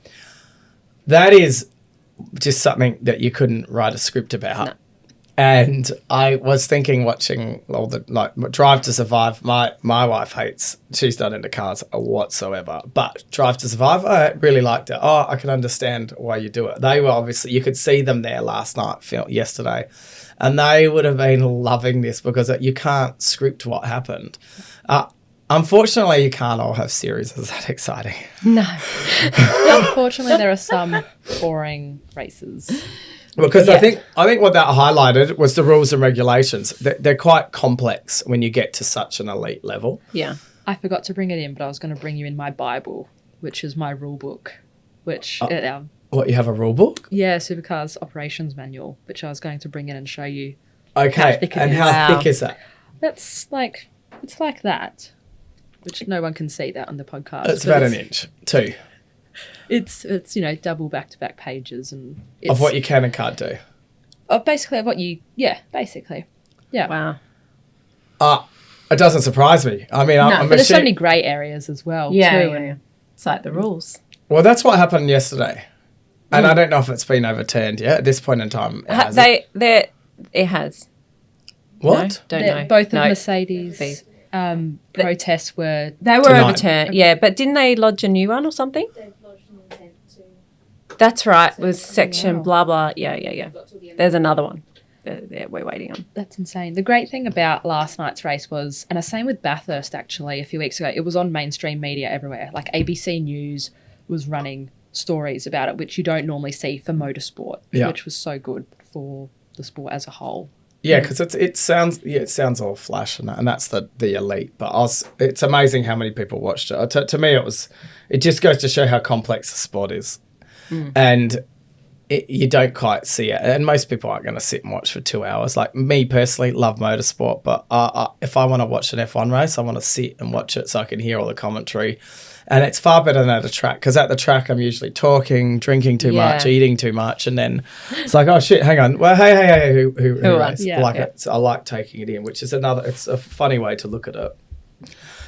That is just something that you couldn't write a script about. No. And I was thinking, watching all the Drive to Survive. My wife hates; she's not into cars whatsoever. But Drive to Survive, I really liked it. Oh, I can understand why you do it. They were obviously, you could see them there last night, yesterday, and they would have been loving this, because you can't script what happened. Unfortunately, you can't all have series that's that exciting. No. Unfortunately, there are some boring races. Because I think what that highlighted was the rules and regulations. They're quite complex when you get to such an elite level. Yeah. I forgot to bring it in, but I was going to bring you in my Bible, which is my rule book, which... what, you have a rule book? Yeah, Supercars Operations Manual, which I was going to bring in and show you. Okay, how thick how thick is that? It's like that, which no one can see that on the podcast. It's about an inch, 2. It's double back-to-back pages and of what you can and can't do. Basically of what you basically. Yeah. Wow. It doesn't surprise me. I mean, but there's so many grey areas as well too. Yeah. It's like the rules. Well, that's what happened yesterday. And I don't know if it's been overturned yet. At this point in time, it has. What? No, don't know. Both of Mercedes protests were... They were overturned, yeah. But didn't they lodge a new one or something? That's right. It was section blah, blah. Yeah. There's another one that we're waiting on. That's insane. The great thing about last night's race was, and the same with Bathurst actually a few weeks ago, it was on mainstream media everywhere. Like ABC News was running stories about it, which you don't normally see for motorsport, which was so good for the sport as a whole. Yeah, because it sounds all flash and that's the elite. But it's amazing how many people watched it. To me, it just goes to show how complex the sport is. And you don't quite see it. And most people aren't going to sit and watch for 2 hours. Like me personally, love motorsport, but if I want to watch an F1 race, I want to sit and watch it so I can hear all the commentary. And it's far better than at a track, because at the track I'm usually talking, drinking too much, eating too much, and then it's like, oh shit, hang on, well, hey, who raced? I like taking it in, which is it's a funny way to look at it.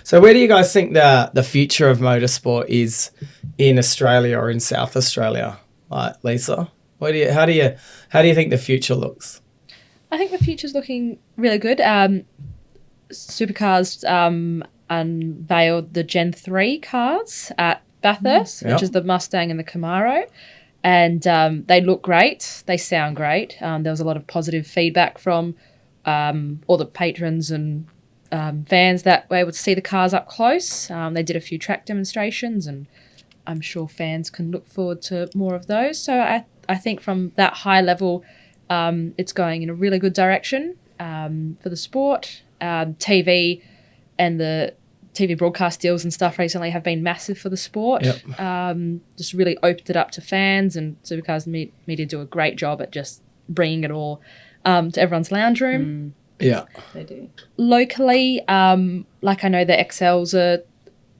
So where do you guys think the future of motorsport is in Australia or in South Australia? Like, Lisa, how do you think the future looks? I think the future's looking really good. Supercars unveiled the Gen 3 cars at Bathurst, which is the Mustang and the Camaro. And they look great. They sound great. There was a lot of positive feedback from all the patrons and fans that were able to see the cars up close. They did a few track demonstrations, and I'm sure fans can look forward to more of those. So I think from that high level, it's going in a really good direction for the sport. TV and the TV broadcast deals and stuff recently have been massive for the sport. Just really opened it up to fans, and Supercars Media do a great job at just bringing it all to everyone's lounge room. Yeah, they do. Locally, like I know the XLs are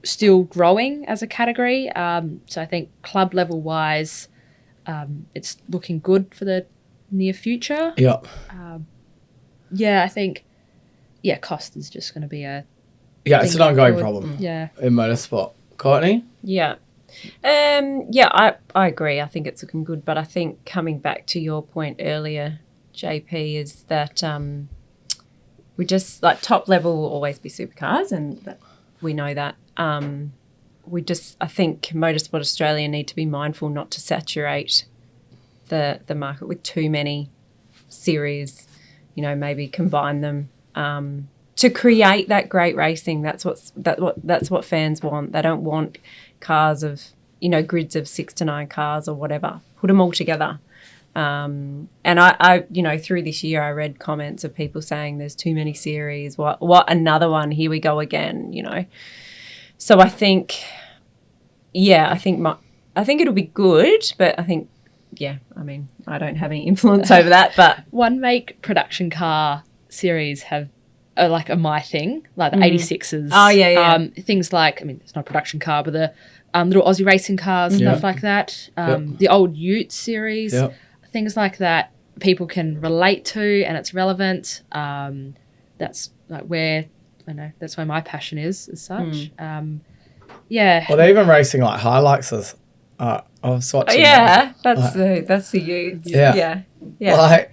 still growing as a category. So I think club level wise, it's looking good for the near future. I think cost is just going to be it's an ongoing problem. In motorsport. Courtney? I agree. I think it's looking good, but I think coming back to your point earlier, JP, is that we just, like, top level will always be supercars, and we know that. I think Motorsport Australia need to be mindful not to saturate the market with too many series, maybe combine them to create that great racing. That's what fans want. They don't want cars of, grids of 6 to 9 cars or whatever. Put them all together. And I through this year, I read comments of people saying there's too many series. What another one? Here we go again. So I think, I think it'll be good, but I think, yeah, I mean, I don't have any influence over that, but One make production car series are my thing, like the 86s. Oh, yeah. Things like, I mean, it's not a production car, but the little Aussie racing cars, stuff like that. The old Ute series, things like that people can relate to and it's relevant. That's like where, I know, that's where my passion is as such. Yeah. Well, they're even racing like Hiluxes. I was watching. That's the Utes. Yeah. Like,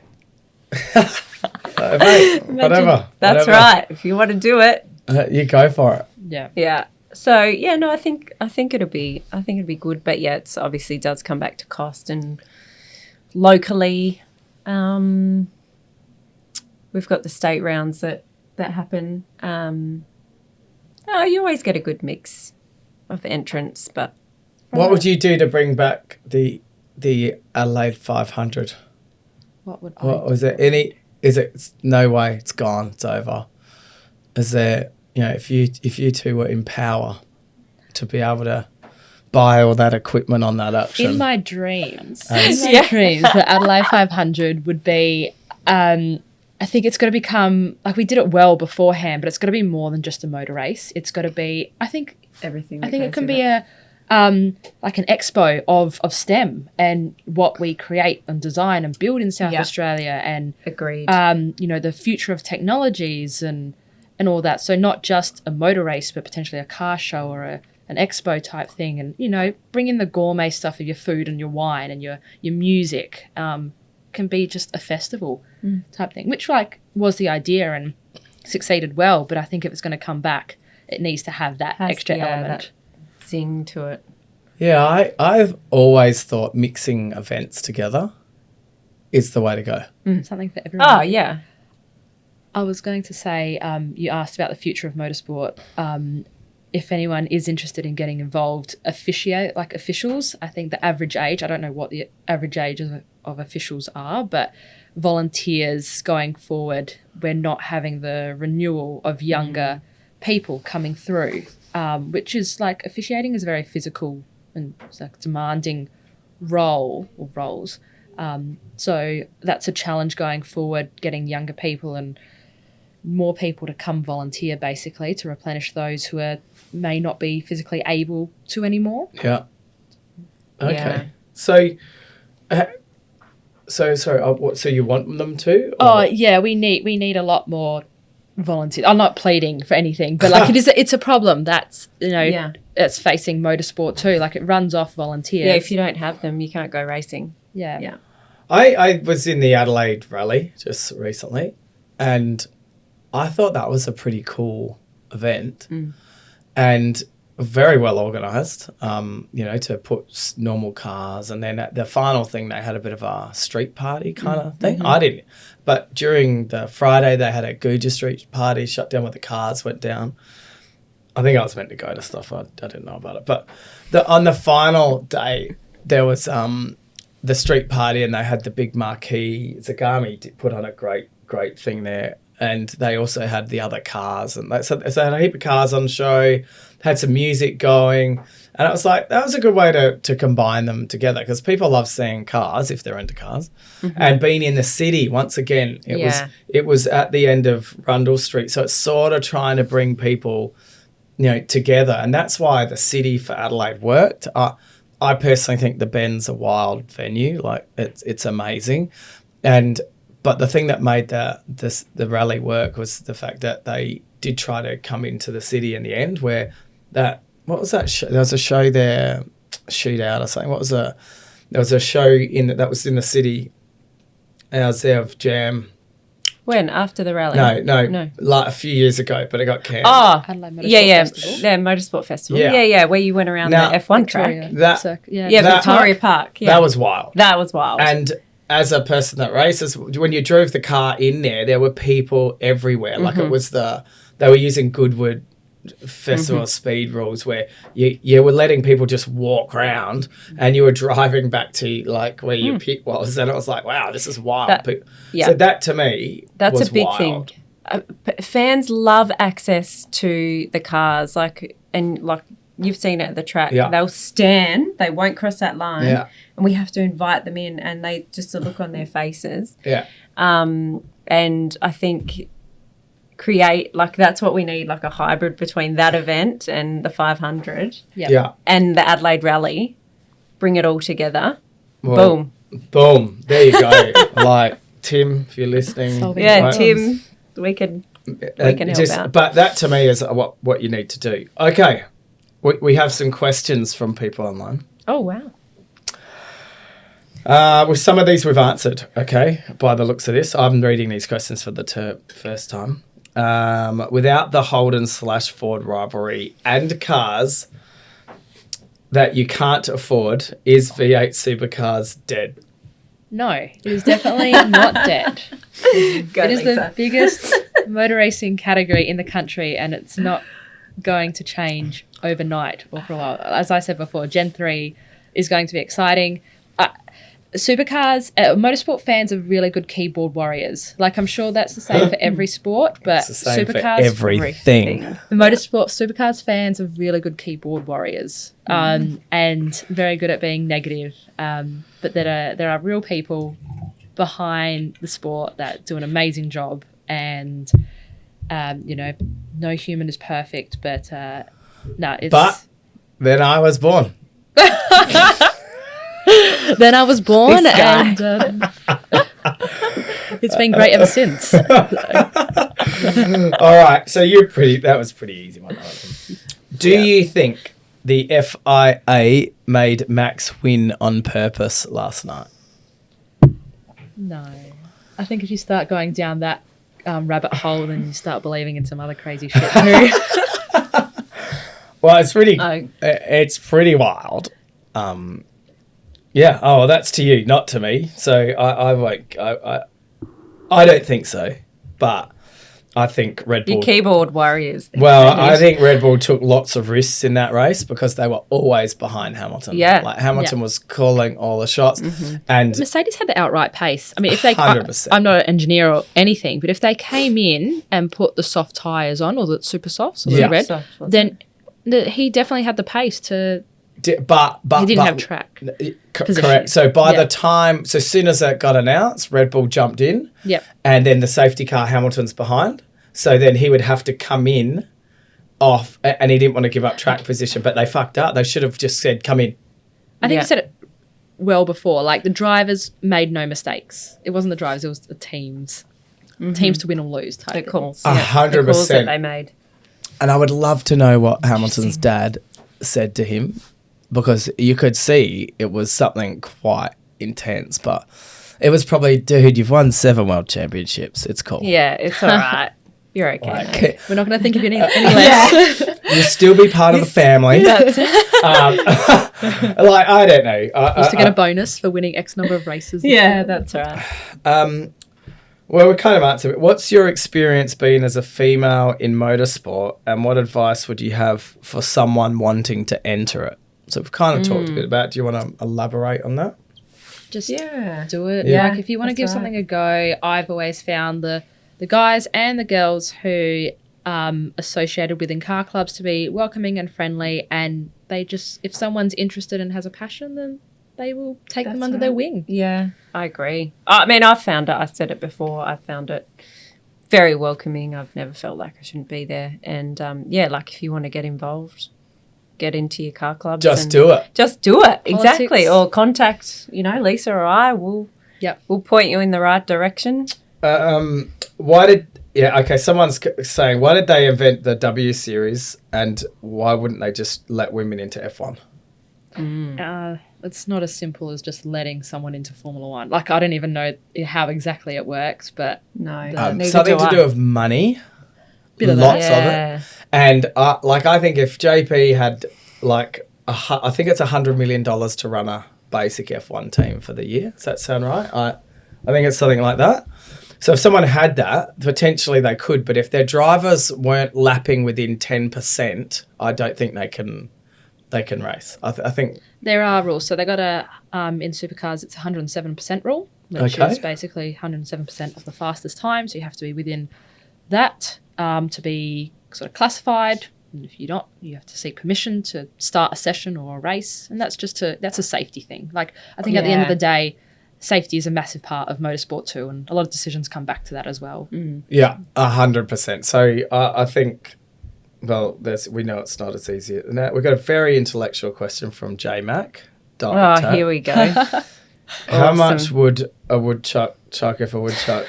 mate, whatever. That's right. If you want to do it, you go for it. Yeah. Yeah. So yeah, no, I think it'll be good, but yeah, it's obviously does come back to cost and locally. We've got the state rounds that happen. You always get a good mix of entrants, but what would you do to bring back the Adelaide 500? What was there any? Is it no way? It's gone. It's over. Is there? If you two were in power to be able to buy all that equipment on that auction. In my dreams, the Adelaide 500 would be, I think it's got to become, like we did it well beforehand, but it's got to be more than just a motor race. It's got to be, everything. I think it can be like an expo of STEM and what we create and design and build in South Australia and agreed. The future of technologies and all that. So not just a motor race, but potentially a car show or an expo type thing. And, bring in the gourmet stuff of your food and your wine and your music. Can be just a festival type thing, which was the idea and succeeded well. But I think if it's going to come back, it needs to have that extra element. That zing to it. Yeah, I've always thought mixing events together is the way to go. Something for everyone. Oh, yeah. I was going to say, you asked about the future of motorsport. If anyone is interested in getting involved, officials, I think the average age, I don't know what the average age of officials are, but volunteers going forward, we're not having the renewal of younger people coming through, which is officiating is a very physical and demanding role or roles. So that's a challenge going forward, getting younger people and more people to come volunteer basically to replenish those who may not be physically able to anymore. Yeah. Okay. Yeah. So sorry. So you want them to? Or? Oh yeah, we need a lot more volunteers. I'm not pleading for anything, but it's a problem that's that's facing motorsport too. It runs off volunteers. Yeah, if you don't have them, you can't go racing. Yeah. Yeah. I was in the Adelaide Rally just recently, and I thought that was a pretty cool event and very well organised, to put normal cars. And then at the final thing, they had a bit of a street party kind of thing. I didn't. But during the Friday, they had a Guja Street party, shut down with the cars, went down. I think I was meant to go to stuff. I didn't know about it. But on the final day, there was the street party and they had the big marquee. Zagami put on a great thing there. And they also had the other cars. And so they had a heap of cars on show, had some music going. And I was like, that was a good way to combine them together because people love seeing cars if they're into cars. And being in the city, once again, it was at the end of Rundle Street. So it's sort of trying to bring people, together. And that's why the city for Adelaide worked. I personally think the Ben's a wild venue. It's amazing. But the thing that made the rally work was the fact that they did try to come into the city in the end where what was that show? There was a show there, Shootout or something. There was a show that was in the city. And I was there of Jam. When? After the rally? No. Like a few years ago, but it got canned. Oh, Adelaide Motorsport Festival. Yeah, Motorsport Festival. Yeah. Yeah, where you went around the F1 track. Victoria Park. Yeah. That was wild. That was wild. And as a person that races, when you drove the car in there were people everywhere. It was they were using Goodwood Festival speed rules where you were letting people just walk around and you were driving back to where your pit was. And I was like, wow, this is wild. So that to me that's was a big wild. thing. Fans love access to the cars. You've seen it at the track. Yeah. They'll stand. They won't cross that line. Yeah. And we have to invite them in, and they just a look on their faces. Yeah. And I think create, like, that's what we need, like a hybrid between that event and the 500 Yeah. and the Adelaide Rally. Bring it all together. Well, Boom. There you go. Like, Tim, if you're listening. Yeah, right? Tim, we can help out. But that to me is what you need to do. Okay. We have some questions from people online. Oh, wow. With some of these we've answered, okay, by the looks of this. I'm reading these questions for the first time. Without the Holden/Ford rivalry and cars that you can't afford, is V8 Supercars dead? No, it is definitely not dead. It is the biggest motor racing category in the country, and it's not going to change overnight or for a while. As I said before, Gen 3 is going to be exciting. Supercars, motorsport fans are really good keyboard warriors. Like, I'm sure that's the same for every sport, but supercars, for everything. The motorsport supercars fans are really good keyboard warriors, and very good at being negative. But there are real people behind the sport that do an amazing job, and no human is perfect, but it's. But then I was born. Then I was born, and it's been great ever since. All right, so that was pretty easy one. Do you think the FIA made Max win on purpose last night? No. I think if you start going down that rabbit hole, then you start believing in some other crazy shit too. Well, it's pretty wild. Yeah. Oh, well, that's to you, not to me. So I don't think so, but I think Red Bull. Your keyboard warriors. Well, I think Red Bull took lots of risks in that race because they were always behind Hamilton. Yeah. Like Hamilton was calling all the shots, and Mercedes had the outright pace. I mean, if they, 100%. I'm not an engineer or anything, but if they came in and put the soft tyres on, or the super softs, or the red, then he definitely had the pace to. But he didn't have track. Correct. So as soon as that got announced, Red Bull jumped in. Yep. And then the safety car, Hamilton's behind. So then he would have to come in off, and he didn't want to give up track position, but they fucked up. They should have just said, come in. I think you said it well before. Like, the drivers made no mistakes. It wasn't the drivers, it was the teams. Teams to win or lose type. The calls. 100%. The calls that they made. And I would love to know what Hamilton's dad said to him, because you could see it was something quite intense, but it was probably, dude, you've won 7 world championships. It's cool. Yeah, it's all right. You're okay. Like, We're not going to think of you any less. you'll still be part of the family. Like, I don't know. Used to get a bonus for winning X number of races. Yeah, that's right. Well, we kind of answered it. What's your experience been as a female in motorsport, and what advice would you have for someone wanting to enter it? So we've kind of talked a bit about it. Do you want to elaborate on that? Just Yeah. do it. Yeah, Like, if you want to that's give right. something a go, I've always found the guys and the girls who associated within car clubs to be welcoming and friendly, and they just, if someone's interested and has a passion, then they will take them under their wing. Yeah, I agree. I mean, I found it, I said it before, I found it very welcoming. I've never felt like I shouldn't be there. And like, if you want to get involved, get into your car clubs. Just do it. Just do it. Exactly. Politics. Or contact, Lisa or I. We'll point you in the right direction. Someone's saying, why did they invent the W Series, and why wouldn't they just let women into F1? It's not as simple as just letting someone into Formula One. Like, I don't even know how exactly it works, but No. Something to do with money. Bit of Lots that. of it. And I think if JP had I think it's $100 million to run a basic F1 team for the year. Does that sound right? I think it's something like that. So if someone had that, potentially they could. But if their drivers weren't lapping within 10%, I don't think they can race. I think there are rules. So they got in supercars, it's 107% rule, which is basically 107% of the fastest time. So you have to be within that to be sort of classified. And if you don't, you have to seek permission to start a session or a race, and that's a safety thing. Like, I think at the end of the day, safety is a massive part of motorsport too, and a lot of decisions come back to that as well. Yeah, 100%. So I think, well, we know it's not as easy. Now, we've got a very intellectual question from J Mac. Oh, here we go. How much would a woodchuck chuck if a woodchuck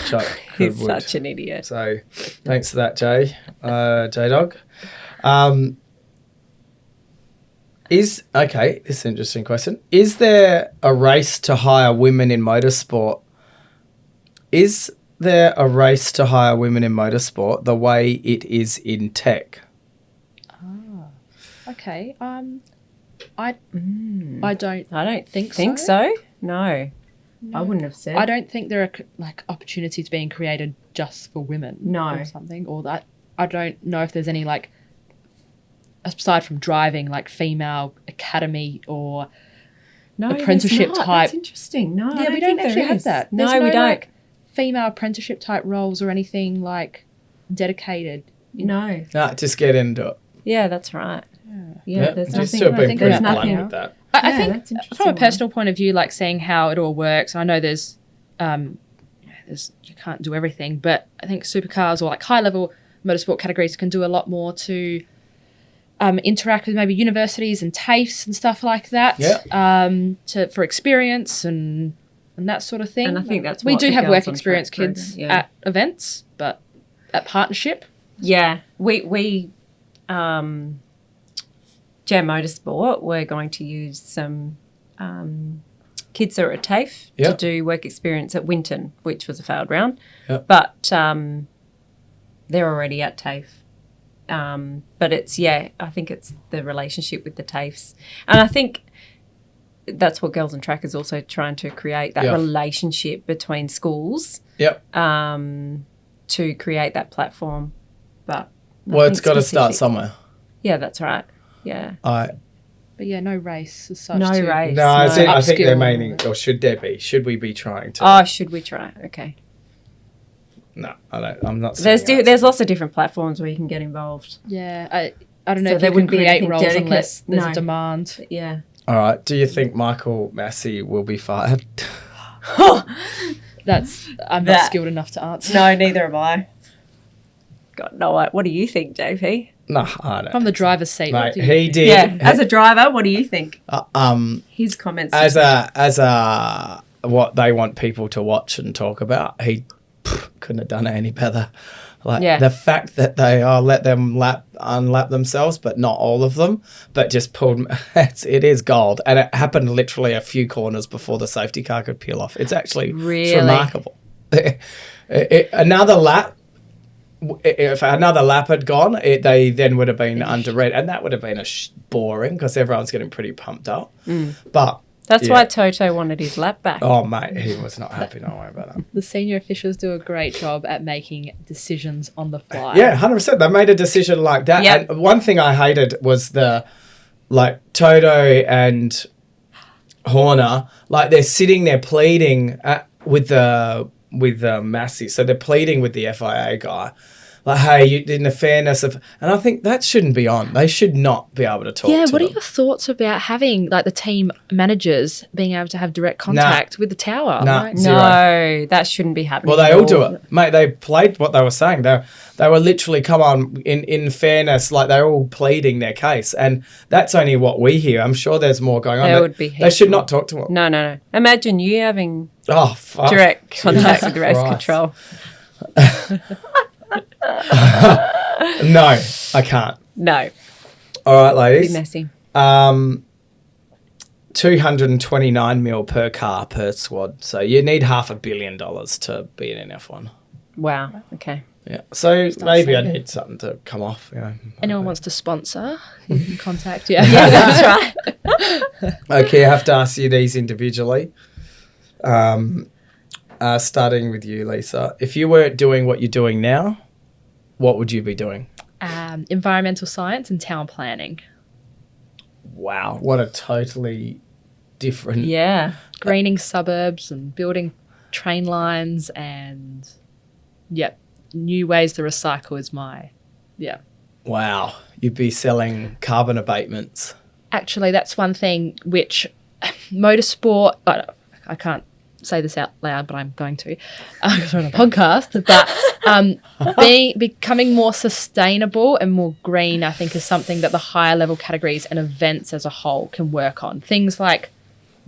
chuck could He's wood? such an idiot. So thanks for that, J Dog. This is an interesting question. Is there a race to hire women in motorsport? Is there a race to hire women in motorsport the way it is in tech? Okay. I don't think so. No. I wouldn't have said. I don't think there are like opportunities being created just for women. No. Or something, or that. I don't know if there's any like, aside from driving, like female academy or apprenticeship type. That's interesting. No, yeah, we don't actually have that. No, There's we don't. Like, female apprenticeship type roles or anything like dedicated. No. Nah, just get into it. Yeah, that's right. Yeah, there's just nothing. to have been think pretty there's blunt nothing. with that. I Yeah, think that's interesting. from a personal point of view, like seeing how it all works, I know there's you can't do everything, but I think supercars or like high level motorsport categories can do a lot more to interact with maybe universities and TAFEs and stuff like that. Yeah. For experience and that sort of thing. And I think that's we what do the have Girls work on experience Track kids program, yeah. at events, but at partnership. Yeah, we Jam Motorsport, we're going to use some kids that are at TAFE to do work experience at Winton, which was a failed round. Yep. But they're already at TAFE. But it's, I think it's the relationship with the TAFEs. And I think that's what Girls on Track is also trying to create, that relationship between schools to create that platform. But well, it's got to start somewhere. Yeah, that's right. Yeah. But yeah, no race as such. No race. No, I think they're Upskill. meaning, or should there be? Should we be trying to? Oh, should we try? Okay. No, I don't. I'm not. There's lots of different platforms where you can get involved. Yeah, I don't know So if there you can wouldn't be create anything roles dedicated. unless there's No. a demand. Yeah. All right. Do you think Michael Massey will be fired? I'm not skilled enough to answer. No, neither am I. God, no. What do you think, JP? No, I don't. From the driver's seat, what Mate, do you he think? did. Yeah, as a driver, what do you think? His comments. As a what they want people to watch and talk about, he couldn't have done it any better. Like the fact that they let them unlap themselves, but not all of them, but just pulled. It is gold, and it happened literally a few corners before the safety car could peel off. It's actually Really? remarkable. Another lap. If another lap had gone, they then would have been under red, and that would have been boring because everyone's getting pretty pumped up. But that's why Toto wanted his lap back. oh mate, he was not happy. Don't worry about that. The senior officials do a great job at making decisions on the fly. Yeah, 100%. They made a decision like that. Yep. And one thing I hated was Toto and Horner, like they're sitting there pleading with Massey. So they're pleading with the FIA guy. Like, hey, in the fairness of... And I think that shouldn't be on. They should not be able to talk to what are them. your thoughts about having like the team managers being able to have direct contact with the tower? Nah. Like, Zero. No, that shouldn't be happening. Well, they at all do it. Mate, they played what they were saying. They were literally, come on, in fairness, like they're all pleading their case. And that's only what we hear. I'm sure there's more going on. There would be They should heaps not talk to them. No. Imagine you having Oh, fuck. direct contact with race Christ. control. No, I can't. No, All right, it'd be ladies. messy. 229 mil per car per squad. So you need $500 million to be in an F1. Wow. Okay. Yeah. So maybe I need something to come off. You know. anyone wants to sponsor, you can contact you. Yeah, that's right. Okay, I have to ask you these individually. Starting with you, Lisa. If you weren't doing what you're doing now, what would you be doing? Environmental science and town planning. Wow, what a totally different... Yeah. Greening suburbs and building train lines and, new ways to recycle is my, Wow. You'd be selling carbon abatements. Actually, that's one thing which motorsport, I can't say this out loud, but I'm going to, because we're on a podcast, but becoming more sustainable and more green, I think, is something that the higher level categories and events as a whole can work on. Things like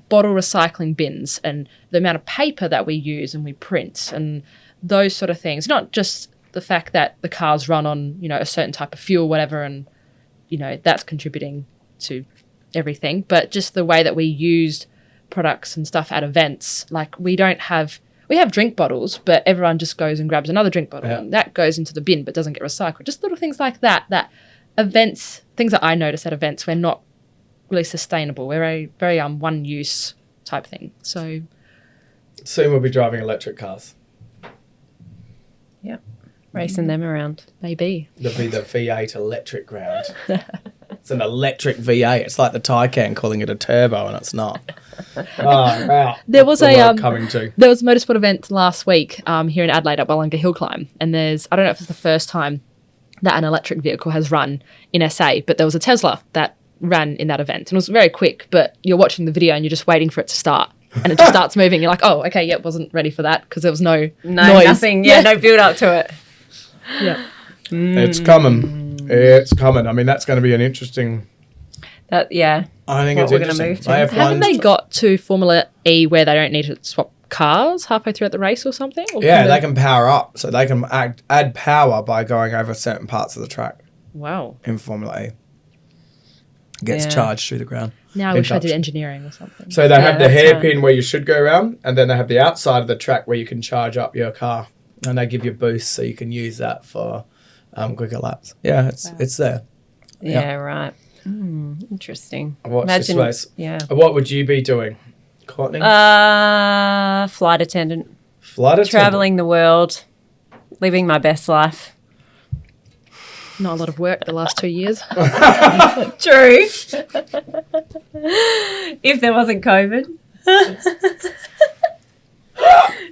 bottle recycling bins and the amount of paper that we use and we print and those sort of things. Not just the fact that the cars run on, a certain type of fuel, whatever, and, that's contributing to everything, but just the way that we used products and stuff at events. Like we have drink bottles, but everyone just goes and grabs another drink bottle and that goes into the bin but doesn't get recycled. Just little things like that events, things that I notice at events, we're not really sustainable. We're a very one use type thing. So soon we'll be driving electric cars. Yep. Racing them around. Maybe. There'll be the V8 electric round. It's an electric V8. It's like the Taycan calling it a turbo, and it's not. Oh, wow. There was There was a motorsport event last week here in Adelaide at Wallanga Hill Climb, and I don't know if it's the first time that an electric vehicle has run in SA, but there was a Tesla that ran in that event, and it was very quick, but you're watching the video and you're just waiting for it to start. And it just starts moving. You're like, oh, okay, yep, wasn't ready for that because there was no noise. Nothing. Yeah, no build up to it. Yeah. It's coming. It's coming. I mean, that's going to be an interesting... I think it's we're going to interesting. move to. Haven't they got to Formula E where they don't need to swap cars halfway through at the race or something? Or they can power up. So they can add power by going over certain parts of the track. Wow. In Formula E. Gets charged through the ground. Now I wish I did engineering or something. So they have the hairpin where you should go around, and then they have the outside of the track where you can charge up your car. And they give you boosts so you can use that for quicker laps. Yeah, it's there. Yeah, right. Interesting. Watch this race. Yeah. What would you be doing, Courtney? Flight attendant. Traveling the world, living my best life. Not a lot of work the last 2 years. True. If there wasn't COVID.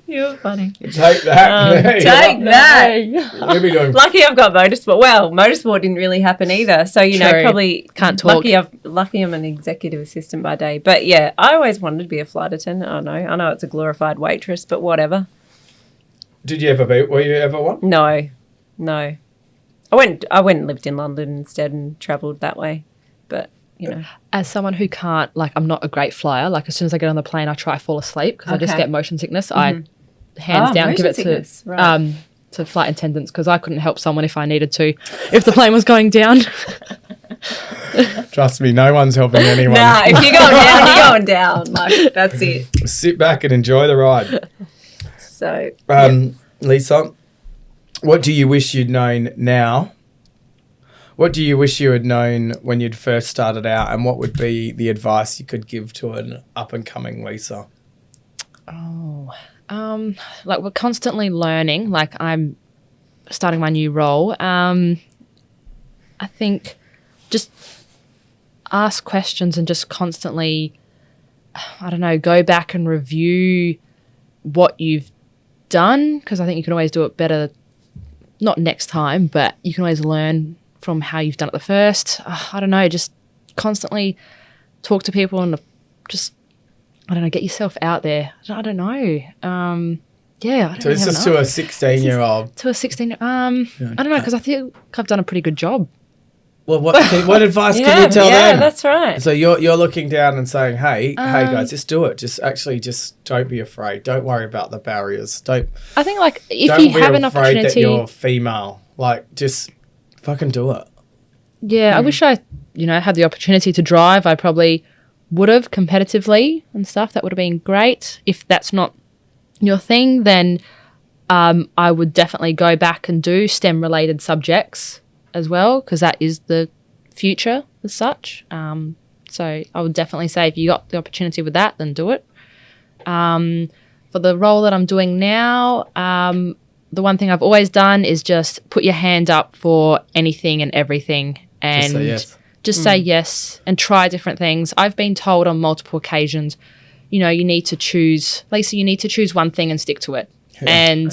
You're funny. Take that. Take that. You'll be doing... Lucky I've got motorsport. Well, motorsport didn't really happen either. So, probably can't talk. Lucky I'm an executive assistant by day. But yeah, I always wanted to be a flight attendant. I know it's a glorified waitress, but whatever. Did you ever were you ever one? No. I went and lived in London instead and travelled that way. But, As someone who can't, I'm not a great flyer. As soon as I get on the plane, I try to fall asleep because I just get motion sickness. I hands down give it to flight attendants because I couldn't help someone if I needed to, if the plane was going down. Trust me, no one's helping anyone. Nah, if you're going down, you're going down. That's it. Sit back and enjoy the ride. So, Lisa, what do you wish you'd known now? What do you wish you had known when you'd first started out, and what would be the advice you could give to an up-and-coming Lisa? We're constantly learning. I'm starting my new role. I think just ask questions and just constantly, go back and review what you've done, because I think you can always do it better, not next time, but you can always learn from how you've done it the first. Just constantly talk to people and just, get yourself out there. I don't know. So this is to a 16-year-old. To a 16, I don't know, because I think I've done a pretty good job. Well, what advice can you tell them? Yeah, that's right. So you're looking down and saying, hey guys, just do it. Just don't be afraid. Don't worry about the barriers. I think if you have an opportunity, that you're female, just fucking do it. Yeah, I wish I, had the opportunity to drive. I probably would have competitively and stuff. That would have been great. If that's not your thing, then I would definitely go back and do STEM-related subjects as well, because that is the future as such. So I would definitely say if you got the opportunity with that, then do it. For the role that I'm doing now, the one thing I've always done is just put your hand up for anything and everything, and just say yes and try different things. I've been told on multiple occasions, you need to choose, Lisa, you need to choose one thing and stick to it. Yeah. And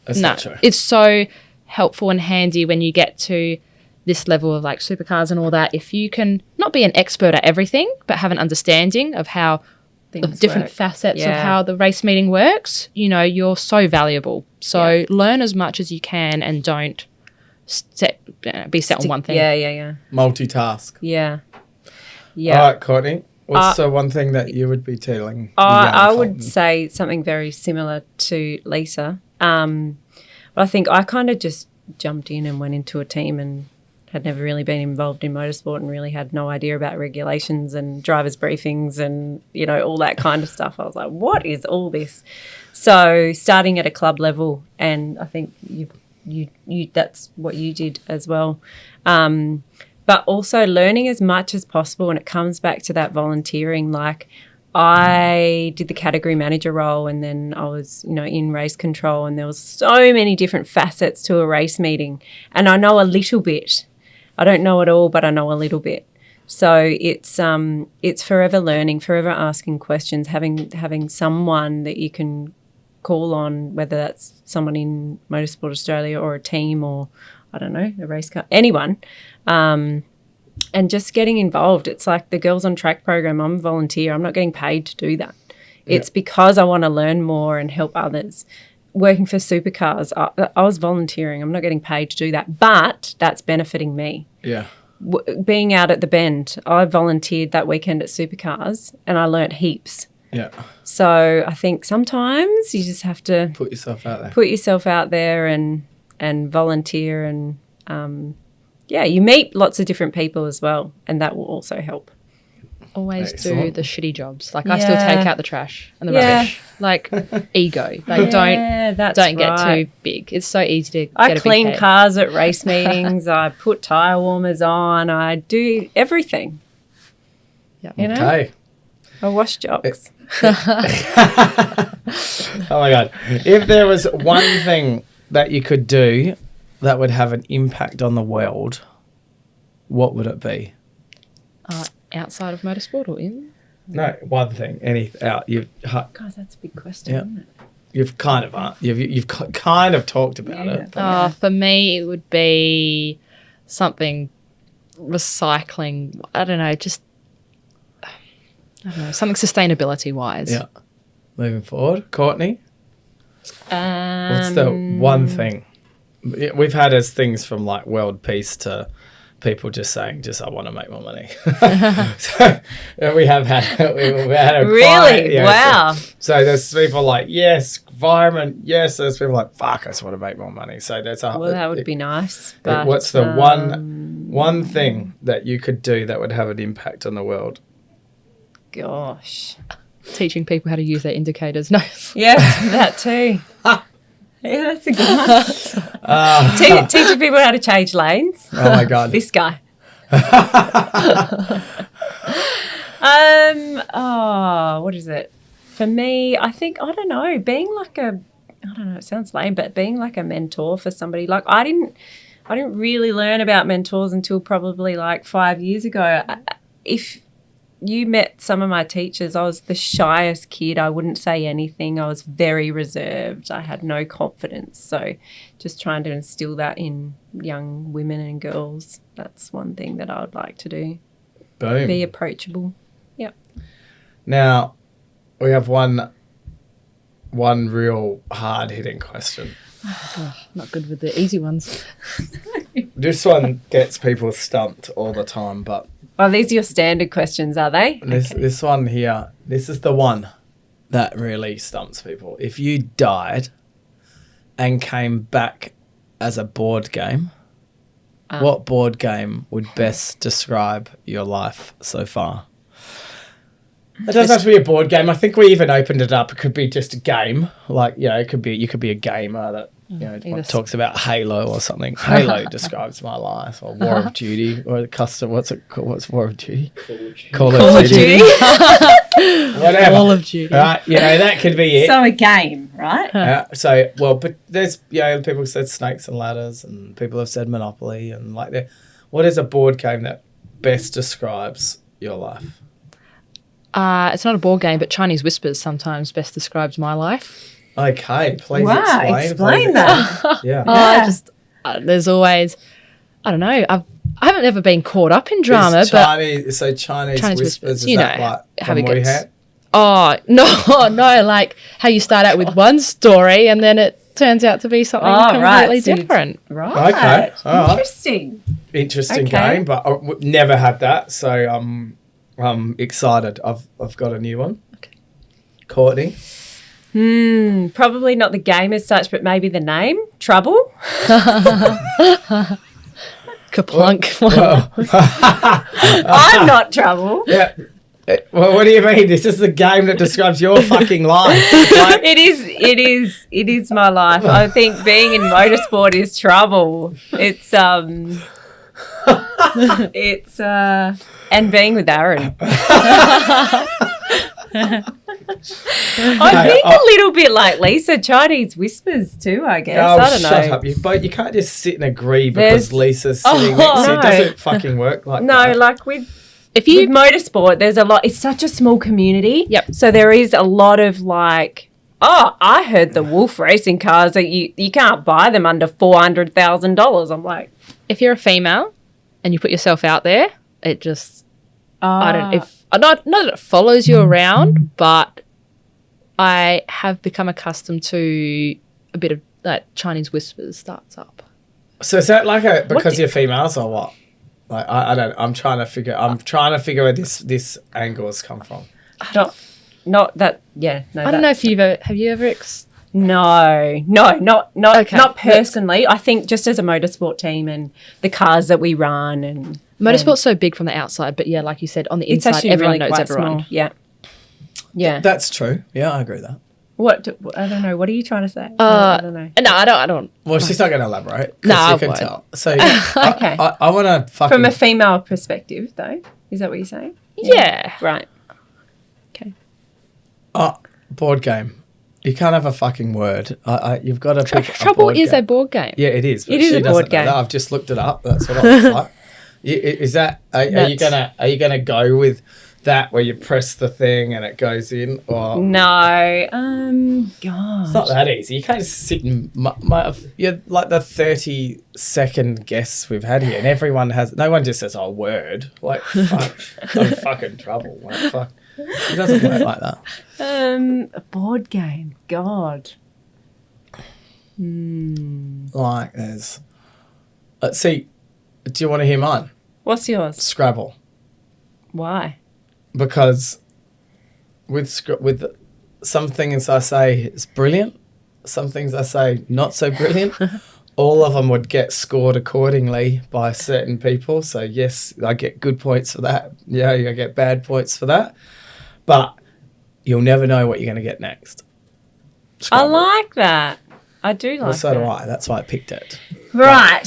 that's not true. It's so helpful and handy when you get to this level of like supercars and all that, if you can not be an expert at everything, but have an understanding of how the different facets of how the race meeting works, you know, you're so valuable. So learn as much as you can and don't be set on one thing. Yeah. Multitask. Yeah. All right, Courtney. What's the one thing that you would be telling? I would say something very similar to Lisa. But I think I kind of just jumped in and went into a team and had never really been involved in motorsport and really had no idea about regulations and drivers' briefings and, you know, all that kind of stuff. I was like, what is all this? So starting at a club level, and I think you that's what you did as well. But also learning as much as possible, and it comes back to that volunteering. Like I did the category manager role, and then I was, you know, in race control, and there was so many different facets to a race meeting, and I know a little bit. I don't know it all, but I know a little bit. So it's forever learning, forever asking questions, having someone that you can call on, whether that's someone in Motorsport Australia or a team or, I don't know, a race car, anyone, and just getting involved. It's like the Girls on Track program. I'm a volunteer. I'm not getting paid to do that. It's because I want to learn more and help others. Working for Supercars, I was volunteering. I'm not getting paid to do that, but that's benefiting me. Yeah. Being out at the Bend, I volunteered that weekend at Supercars and I learnt heaps. Yeah. So I think sometimes you just have to put yourself out there and volunteer and you meet lots of different people as well, and that will also help. Always do the shitty jobs. Like I still take out the trash and the rubbish. Like ego. Like don't get too big. It's so easy to I clean cars at race meetings. I put tyre warmers on. I do everything. Yeah. You know? Okay. I wash jocks. Oh my God. If there was one thing that you could do that would have an impact on the world, what would it be? Outside of motorsport or in? No, one thing. Guys, that's a big question, isn't it? You've kind of talked about it. For me, it would be something recycling. I don't know, something sustainability wise. Yeah. Moving forward, Courtney. What's the one thing? We've had as things from like world peace to people just saying, I want to make more money. So we have had a really? Wow. So there's people like, yes, environment, yes. There's people like, fuck, I just want to make more money. So that's that would be nice. But, what's the one thing that you could do that would have an impact on the world? Gosh. Teaching people how to use their indicators. No. Yeah, that too. Yeah, that's a good one. Teaching people how to change lanes. Oh my God. This guy. What is it? For me, I think, I don't know, being like it sounds lame, but being like a mentor for somebody. Like I didn't really learn about mentors until probably like 5 years ago. If you met some of my teachers, I was the shyest kid. I wouldn't say anything. I was very reserved. I had no confidence. So just trying to instill that in young women and girls, that's one thing that I would like to do. Boom. Be approachable. Yep. Now, we have one real hard-hitting question. Not good with the easy ones. This one gets people stumped all the time, but... Oh, these are your standard questions, are they? This one here, this is the one that really stumps people. If you died and came back as a board game, what board game would best describe your life so far? It doesn't have to be a board game. I think we even opened it up. It could be just a game. Like, you know, you could be a gamer that, you know, talks about Halo or something. Halo describes my life, or War of Duty, or custom. What's War of Duty? Call of Duty. Whatever. Call of Duty. Right, you know, that could be it. So a game, right? But there's, you know, people have said Snakes and Ladders, and people have said Monopoly, and like that. What is a board game that best describes your life? It's not a board game, but Chinese Whispers sometimes best describes my life. Okay, please explain that. Yeah. There's always, I don't know, I've I haven't ever been caught up in drama, Is but Chinese whispers, is you that know like how from it gets. Wuhan? Oh, no, like how you start out with one story and then it turns out to be something completely different. Right. Okay. All right. Interesting. Okay. Game, but I've never had that, so I'm excited. I've got a new one. Okay. Courtney. Probably not the game as such, but maybe the name. Trouble. Kaplunk. I'm not trouble. Yeah. Well, what do you mean? This is the game that describes your fucking life. Like, It is my life. I think being in motorsport is trouble. It's and being with Aaron. I think a little bit like Lisa, Chinese whispers too, I guess. I don't know. Shut up. You can't just sit and agree because Lisa's sitting next to you. It doesn't fucking work like that. No, like with motorsport, there's a lot. It's such a small community. Yep. So there is a lot of like, I heard the Wolf racing cars that you can't buy them under $400,000. I'm like, if you're a female and you put yourself out there, it just I don't not that it follows you around, but I have become accustomed to a bit of that Chinese whispers starts up. So is that like because you're females or what? Like I don't. I'm trying to figure where this angle has come from. Not that. Yeah. No, I don't know if have you ever. No, not personally. I think just as a motorsport team and the cars that we run and motorsport's so big from the outside, but yeah, like you said, on the inside, everyone knows everyone. Small. Yeah. That's true. Yeah, I agree with that. I don't know. What are you trying to say? I don't know. No, I don't. Well, she's not going to elaborate. No, you can tell. So okay. I want to fucking from a female perspective, though. Is that what you're saying? Yeah. Right. Okay. Board game. You can't have a fucking word. You've got to pick Trouble is a board game. Yeah, it is. It is a board game. I've just looked it up. That's what I was like. Is that? Are you gonna go with that where you press the thing and it goes in? Or no. God. It's not that easy. You can't just sit and you're like the 30-second guests we've had here, and everyone has. No one just says a word. Like fuck, I'm fucking trouble. Like fuck. It doesn't work like that. A board game. God. Like there's. Let's see. Do you want to hear mine? What's yours? Scrabble. Why? Because with some things I say it's brilliant, some things I say not so brilliant. All of them would get scored accordingly by certain people. So yes, I get good points for that. Yeah, I get bad points for that. But you'll never know what you're going to get next. Scrabble. I like that. I do like that. Well, so do I. That's why I picked it. Right.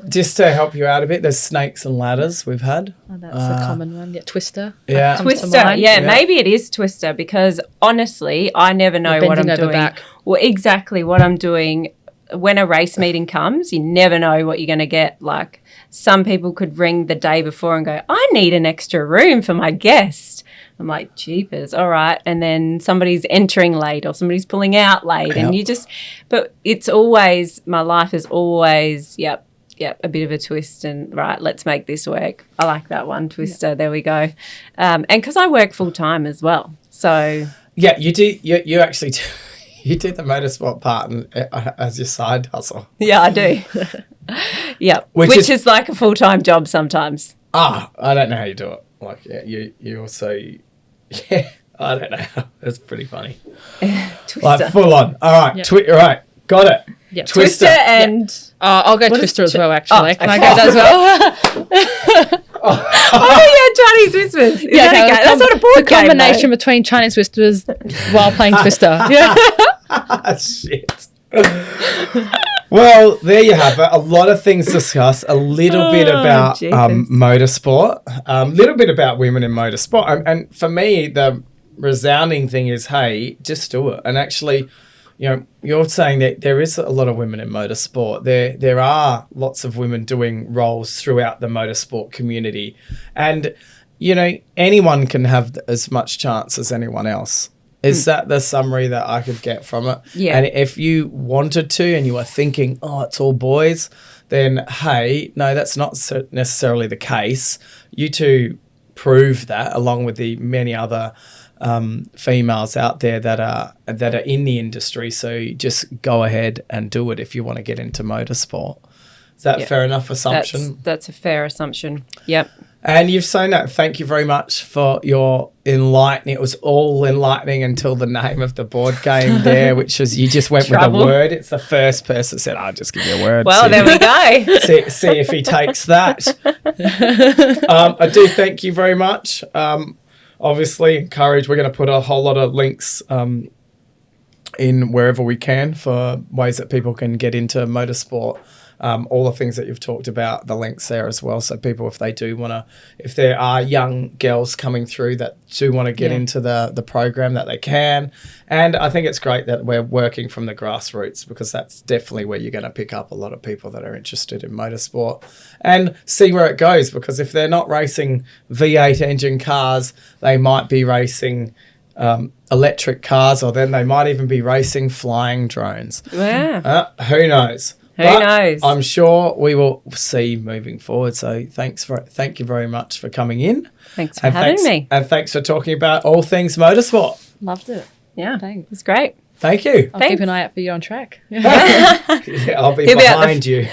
Just to help you out a bit, there's snakes and ladders we've had. Oh, that's a common one. Yeah, Twister. Yeah. Twister. Yeah, maybe it is Twister because honestly, I never know what I'm doing. Back. Well, exactly what I'm doing. When a race meeting comes, you never know what you're going to get. Like some people could ring the day before and go, I need an extra room for my guest. I'm like, jeepers, all right. And then somebody's entering late or somebody's pulling out late. And but it's always, my life is always, yep, a bit of a twist and right, let's make this work. I like that one, Twister. Yep. There we go. And because I work full time as well. So. Yeah, you do, you actually do. You do the motorsport part as your side hustle. Yeah, I do. Yeah, which is like a full-time job sometimes. I don't know how you do it. Like, yeah, you also, yeah, I don't know. That's pretty funny. Twister. Like, full on. All right, yep. All right, got it. Yep. Twister and... Yep. I'll go Twister as well, actually. Can I go that as well? Chinese whispers. That's not a board game. The combination between Chinese whispers while playing Twister. Yeah. Shit. Well, there you have it. A lot of things discussed. A little bit about motorsport. A little bit about women in motorsport. And for me, the resounding thing is, hey, just do it. And actually, you know, you're saying that there is a lot of women in motorsport. There are lots of women doing roles throughout the motorsport community. And, you know, anyone can have as much chance as anyone else. Is that the summary that I could get from it? Yeah. And if you wanted to and you were thinking, oh, it's all boys, then, hey, no, that's not necessarily the case. You two prove that, along with the many other females out there that are in the industry. So just go ahead and do it if you want to get into motorsport. Is that fair enough assumption? That's a fair assumption. Yep. And you've shown that. Thank you very much for your enlightening. It was all enlightening until the name of the board game there, which was you just went with a word. It's the first person that said, I'll just give you a word. Well, there we go. See if he takes that. I do thank you very much. Obviously, encourage. We're going to put a whole lot of links in wherever we can for ways that people can get into motorsport. All the things that you've talked about, the links there as well. So people, if they do want to, if there are young girls coming through that do want to get into the program, that they can. And I think it's great that we're working from the grassroots, because that's definitely where you're going to pick up a lot of people that are interested in motorsport and see where it goes. Because if they're not racing V8 engine cars, they might be racing electric cars, or then they might even be racing flying drones. Yeah. Who knows? Who knows? I'm sure we will see moving forward. So thank you very much for coming in. Thanks for having me. And thanks for talking about all things motorsport. Loved it. Yeah, Thanks. It's great. Thank you. I'll keep an eye out for you on track. Yeah, I'll be behind you.